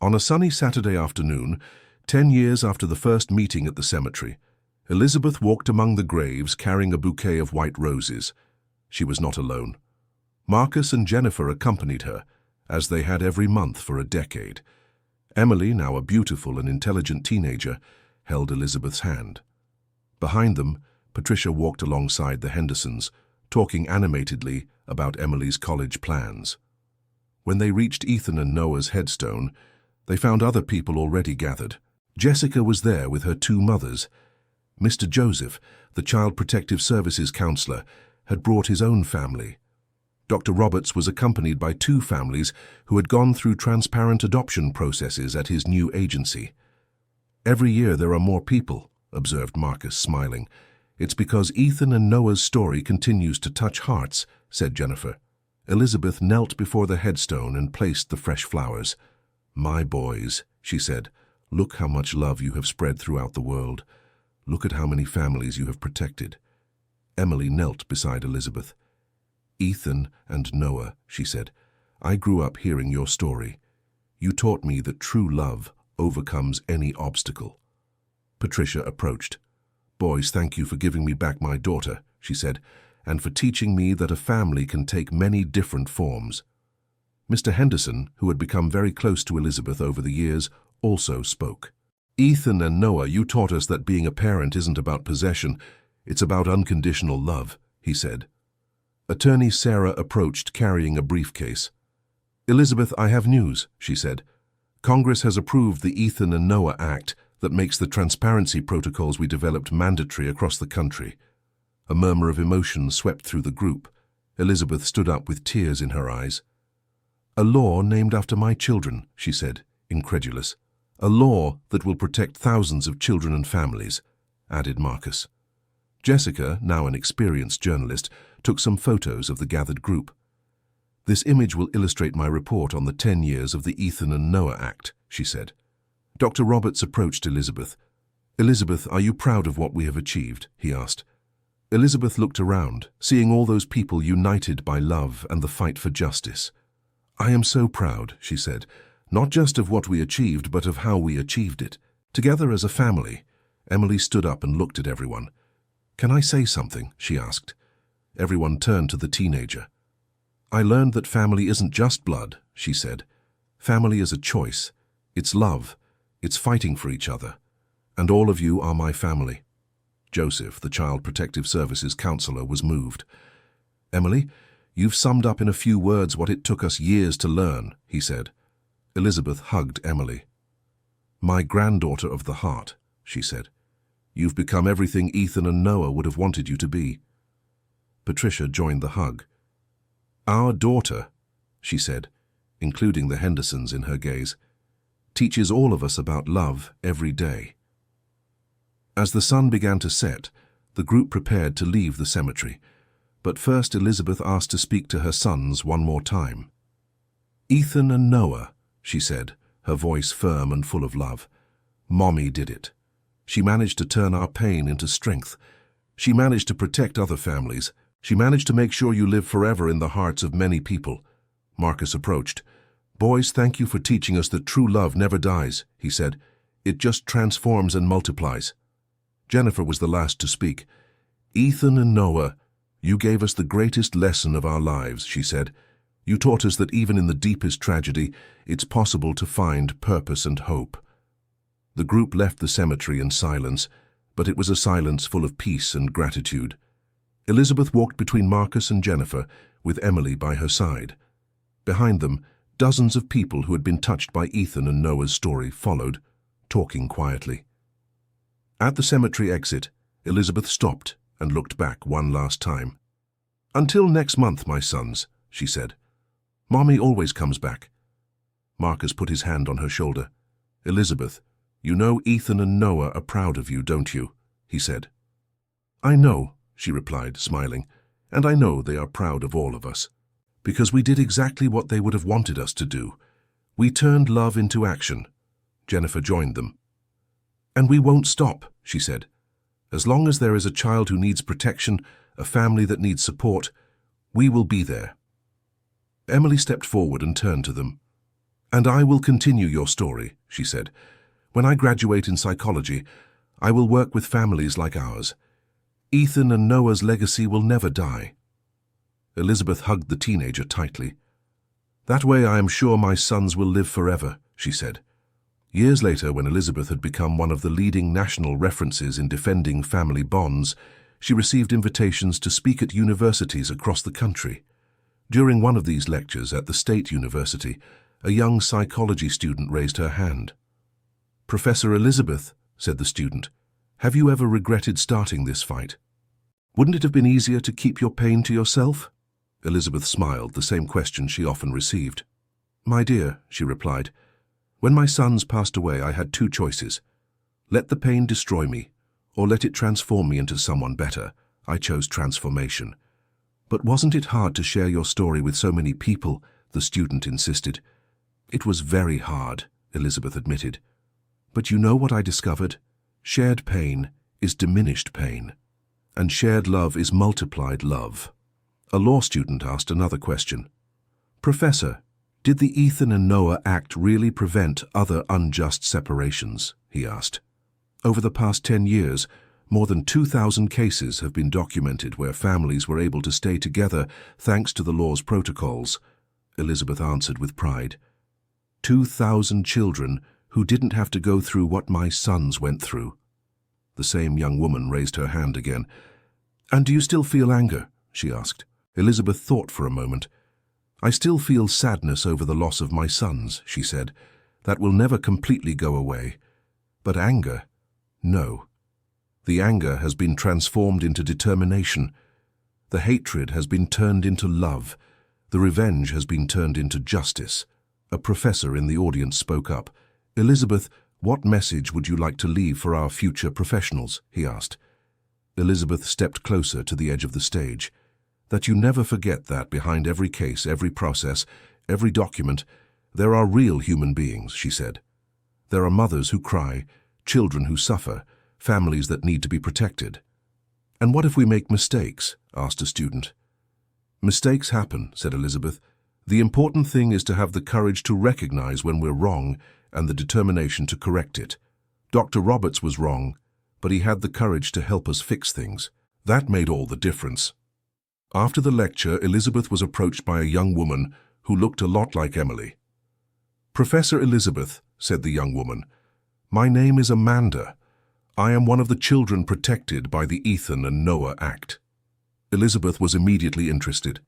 On a sunny Saturday afternoon, 10 years after the first meeting at the cemetery, Elizabeth walked among the graves carrying a bouquet of white roses. She was not alone. Marcus and Jennifer accompanied her, as they had every month for a decade. Emily, now a beautiful and intelligent teenager, held Elizabeth's hand. Behind them, Patricia walked alongside the Hendersons, talking animatedly about Emily's college plans. When they reached Ethan and Noah's headstone, they found other people already gathered. Jessica was there with her 2 mothers. Mr. Joseph, the Child Protective Services counselor, had brought his own family. Dr. Roberts was accompanied by 2 families who had gone through transparent adoption processes at his new agency. "Every year there are more people," observed Marcus, smiling. "It's because Ethan and Noah's story continues to touch hearts," said Jennifer. Elizabeth knelt before the headstone and placed the fresh flowers. "My boys," she said, "look how much love you have spread throughout the world. Look at how many families you have protected." Emily knelt beside Elizabeth. "Ethan and Noah," she said, "I grew up hearing your story. You taught me that true love overcomes any obstacle." Patricia approached. "Boys, thank you for giving me back my daughter," she said, "and for teaching me that a family can take many different forms." Mr. Henderson, who had become very close to Elizabeth over the years, also spoke. "Ethan and Noah, you taught us that being a parent isn't about possession, it's about unconditional love," he said. Attorney Sarah approached carrying a briefcase. "Elizabeth, I have news," she said. "Congress has approved the Ethan and Noah Act that makes the transparency protocols we developed mandatory across the country." A murmur of emotion swept through the group. Elizabeth stood up with tears in her eyes. "A law named after my children," she said, incredulous. "A law that will protect thousands of children and families," added Marcus. Jessica, now an experienced journalist, took some photos of the gathered group. "This image will illustrate my report on the 10 years of the Ethan and Noah Act," she said. Dr. Roberts approached Elizabeth. "Elizabeth, are you proud of what we have achieved?" he asked. Elizabeth looked around, seeing all those people united by love and the fight for justice. "I am so proud," she said, "not just of what we achieved, but of how we achieved it. Together as a family." Emily stood up and looked at everyone. "Can I say something?" she asked. Everyone turned to the teenager. "I learned that family isn't just blood," she said. "Family is a choice. It's love. It's fighting for each other. And all of you are my family." Joseph, the Child Protective Services counselor, was moved. "Emily, you've summed up in a few words what it took us years to learn," he said. Elizabeth hugged Emily. "My granddaughter of the heart," she said. "You've become everything Ethan and Noah would have wanted you to be." Patricia joined the hug. "Our daughter," she said, including the Hendersons in her gaze, "teaches all of us about love every day." As the sun began to set, the group prepared to leave the cemetery, but first Elizabeth asked to speak to her sons one more time. "Ethan and Noah," she said, her voice firm and full of love. "Mommy did it. She managed to turn our pain into strength. She managed to protect other families. She managed to make sure you live forever in the hearts of many people." Marcus approached. "Boys, thank you for teaching us that true love never dies," he said. "It just transforms and multiplies." Jennifer was the last to speak. "Ethan and Noah, you gave us the greatest lesson of our lives," she said. "You taught us that even in the deepest tragedy, it's possible to find purpose and hope." The group left the cemetery in silence, but it was a silence full of peace and gratitude. Elizabeth walked between Marcus and Jennifer, with Emily by her side. Behind them, dozens of people who had been touched by Ethan and Noah's story followed, talking quietly. At the cemetery exit, Elizabeth stopped and looked back one last time. "Until next month, my sons," she said. "Mommy always comes back." Marcus put his hand on her shoulder. "Elizabeth, you know Ethan and Noah are proud of you, don't you?" he said. "I know," she replied, smiling, "and I know they are proud of all of us. Because we did exactly what they would have wanted us to do. We turned love into action." Jennifer joined them. "And we won't stop," she said. "As long as there is a child who needs protection, a family that needs support, we will be there." Emily stepped forward and turned to them. "And I will continue your story," she said. "When I graduate in psychology, I will work with families like ours. Ethan and Noah's legacy will never die." Elizabeth hugged the teenager tightly. "That way I am sure my sons will live forever," she said. Years later, when Elizabeth had become one of the leading national references in defending family bonds, she received invitations to speak at universities across the country. During one of these lectures at the State University, a young psychology student raised her hand. "Professor Elizabeth," said the student, "have you ever regretted starting this fight? Wouldn't it have been easier to keep your pain to yourself?" Elizabeth smiled, the same question she often received. "My dear," she replied, "when my sons passed away, I had two choices. Let the pain destroy me, or let it transform me into someone better. I chose transformation." "But wasn't it hard to share your story with so many people?" the student insisted. "It was very hard," Elizabeth admitted. "But you know what I discovered? Shared pain is diminished pain, and shared love is multiplied love." A law student asked another question. "Professor, did the Ethan and Noah Act really prevent other unjust separations?" he asked. "Over the past 10 years, more than 2,000 cases have been documented where families were able to stay together thanks to the law's protocols," Elizabeth answered with pride. 2,000 children who didn't have to go through what my sons went through." The same young woman raised her hand again. "And do you still feel anger?" she asked. Elizabeth thought for a moment. "I still feel sadness over the loss of my sons," she said. "That will never completely go away. But anger? No. The anger has been transformed into determination. The hatred has been turned into love. The revenge has been turned into justice." A professor in the audience spoke up. "Elizabeth, what message would you like to leave for our future professionals?" he asked. Elizabeth stepped closer to the edge of the stage. "That you never forget that behind every case, every process, every document, there are real human beings," she said. "There are mothers who cry, children who suffer, families that need to be protected." "And what if we make mistakes?" asked a student. "Mistakes happen," said Elizabeth. "The important thing is to have the courage to recognize when we're wrong and the determination to correct it. Dr. Roberts was wrong, but he had the courage to help us fix things. That made all the difference." After the lecture, Elizabeth was approached by a young woman who looked a lot like Emily. "Professor Elizabeth," said the young woman, "my name is Amanda. I am one of the children protected by the Ethan and Noah Act." Elizabeth was immediately interested.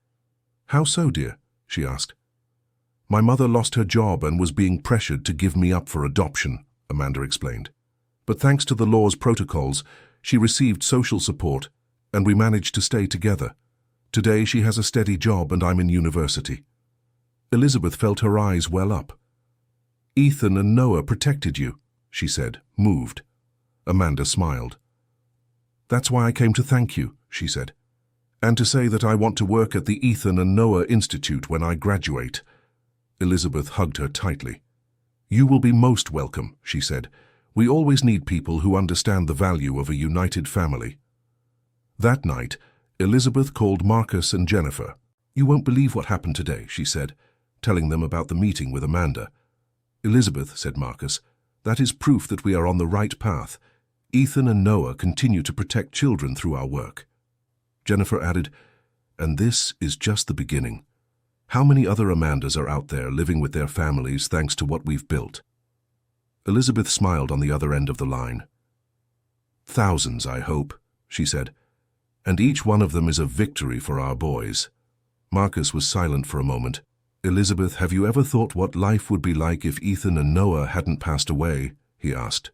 "How so, dear?" she asked. "My mother lost her job and was being pressured to give me up for adoption," Amanda explained. "But thanks to the law's protocols, she received social support, and we managed to stay together. Today she has a steady job and I'm in university." Elizabeth felt her eyes well up. "Ethan and Noah protected you," she said, moved. Amanda smiled. "That's why I came to thank you," she said, "and to say that I want to work at the Ethan and Noah Institute when I graduate." Elizabeth hugged her tightly. "You will be most welcome," she said. "We always need people who understand the value of a united family." That night, Elizabeth called Marcus and Jennifer. "You won't believe what happened today," she said, telling them about the meeting with Amanda. "Elizabeth," said Marcus, "that is proof that we are on the right path. Ethan and Noah continue to protect children through our work." Jennifer added, "And this is just the beginning. How many other Amandas are out there living with their families thanks to what we've built?" Elizabeth smiled on the other end of the line. "Thousands, I hope," she said. "And each one of them is a victory for our boys." Marcus was silent for a moment. "Elizabeth, have you ever thought what life would be like if Ethan and Noah hadn't passed away?" he asked.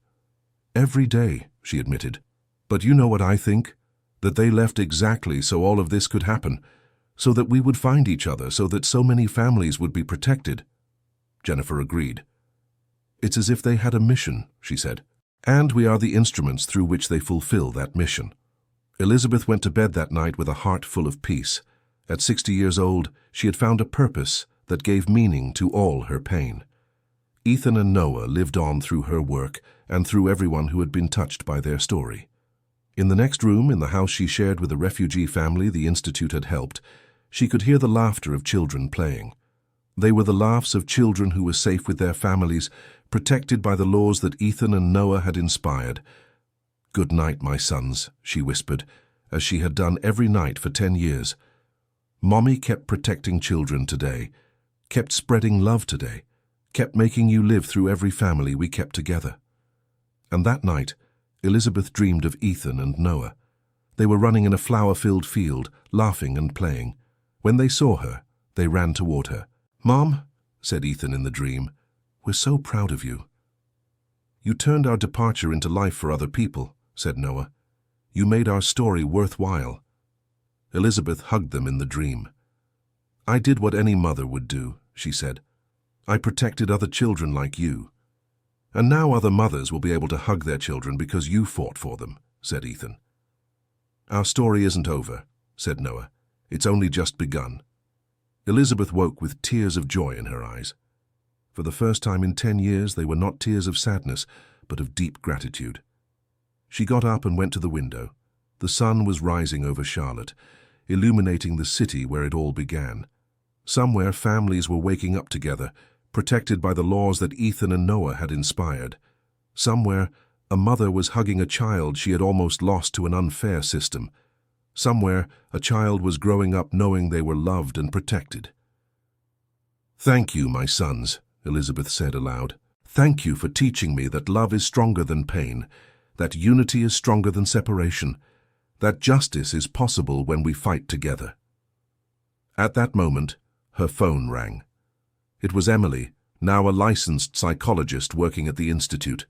"Every day," she admitted. "But you know what I think? That they left exactly so all of this could happen, so that we would find each other, so that so many families would be protected." Jennifer agreed. "It's as if they had a mission," she said, "and we are the instruments through which they fulfill that mission." Elizabeth went to bed that night with a heart full of peace. At 60 years old, she had found a purpose that gave meaning to all her pain. Ethan and Noah lived on through her work and through everyone who had been touched by their story. In the next room, in the house she shared with a refugee family the Institute had helped, she could hear the laughter of children playing. They were the laughs of children who were safe with their families, protected by the laws that Ethan and Noah had inspired. "Good night, my sons," she whispered, as she had done every night for 10 years. "Mommy kept protecting children today, kept spreading love today, kept making you live through every family we kept together." And that night, Elizabeth dreamed of Ethan and Noah. They were running in a flower-filled field, laughing and playing. When they saw her, they ran toward her. "Mom," said Ethan in the dream, "we're so proud of you." "You turned our departure into life for other people," said Noah. "You made our story worthwhile." Elizabeth hugged them in the dream. "I did what any mother would do," she said. "I protected other children like you. And now other mothers will be able to hug their children because you fought for them," said Ethan. "Our story isn't over," said Noah. "It's only just begun." Elizabeth woke with tears of joy in her eyes. For the first time in 10 years, they were not tears of sadness, but of deep gratitude. She got up and went to the window. The sun was rising over Charlotte, illuminating the city where it all began. Somewhere families were waking up together, protected by the laws that Ethan and Noah had inspired. Somewhere, a mother was hugging a child she had almost lost to an unfair system. Somewhere, a child was growing up knowing they were loved and protected. "Thank you, my sons," Elizabeth said aloud. "Thank you for teaching me that love is stronger than pain, that unity is stronger than separation, that justice is possible when we fight together." At that moment, her phone rang. It was Emily, now a licensed psychologist working at the Institute.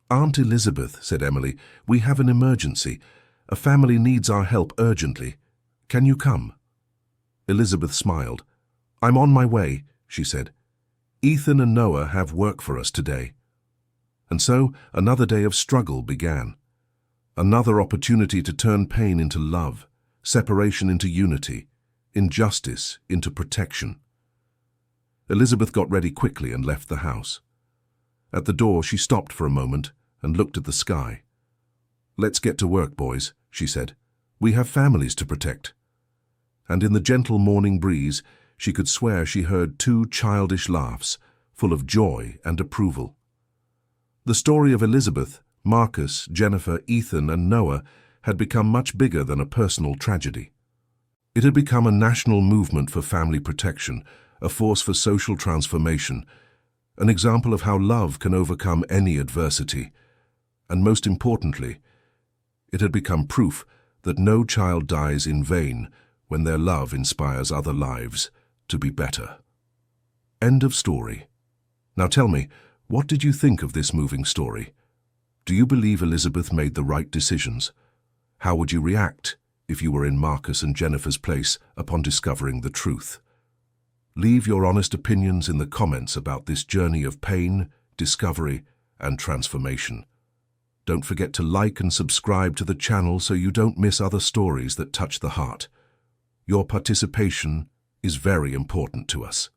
"Aunt Elizabeth," said Emily, "we have an emergency. A family needs our help urgently. Can you come?" Elizabeth smiled. "I'm on my way," she said. "Ethan and Noah have work for us today." And so another day of struggle began. Another opportunity to turn pain into love, separation into unity, injustice into protection. Elizabeth got ready quickly and left the house. At the door, she stopped for a moment and looked at the sky. "Let's get to work, boys," she said. "We have families to protect." And in the gentle morning breeze, she could swear she heard two childish laughs, full of joy and approval. The story of Elizabeth, Marcus, Jennifer, Ethan, and Noah had become much bigger than a personal tragedy. It had become a national movement for family protection, a force for social transformation, an example of how love can overcome any adversity. And most importantly, it had become proof that no child dies in vain when their love inspires other lives to be better. End of story. Now tell me, what did you think of this moving story? Do you believe Elizabeth made the right decisions? How would you react if you were in Marcus and Jennifer's place upon discovering the truth? Leave your honest opinions in the comments about this journey of pain, discovery, and transformation. Don't forget to like and subscribe to the channel so you don't miss other stories that touch the heart. Your participation is very important to us.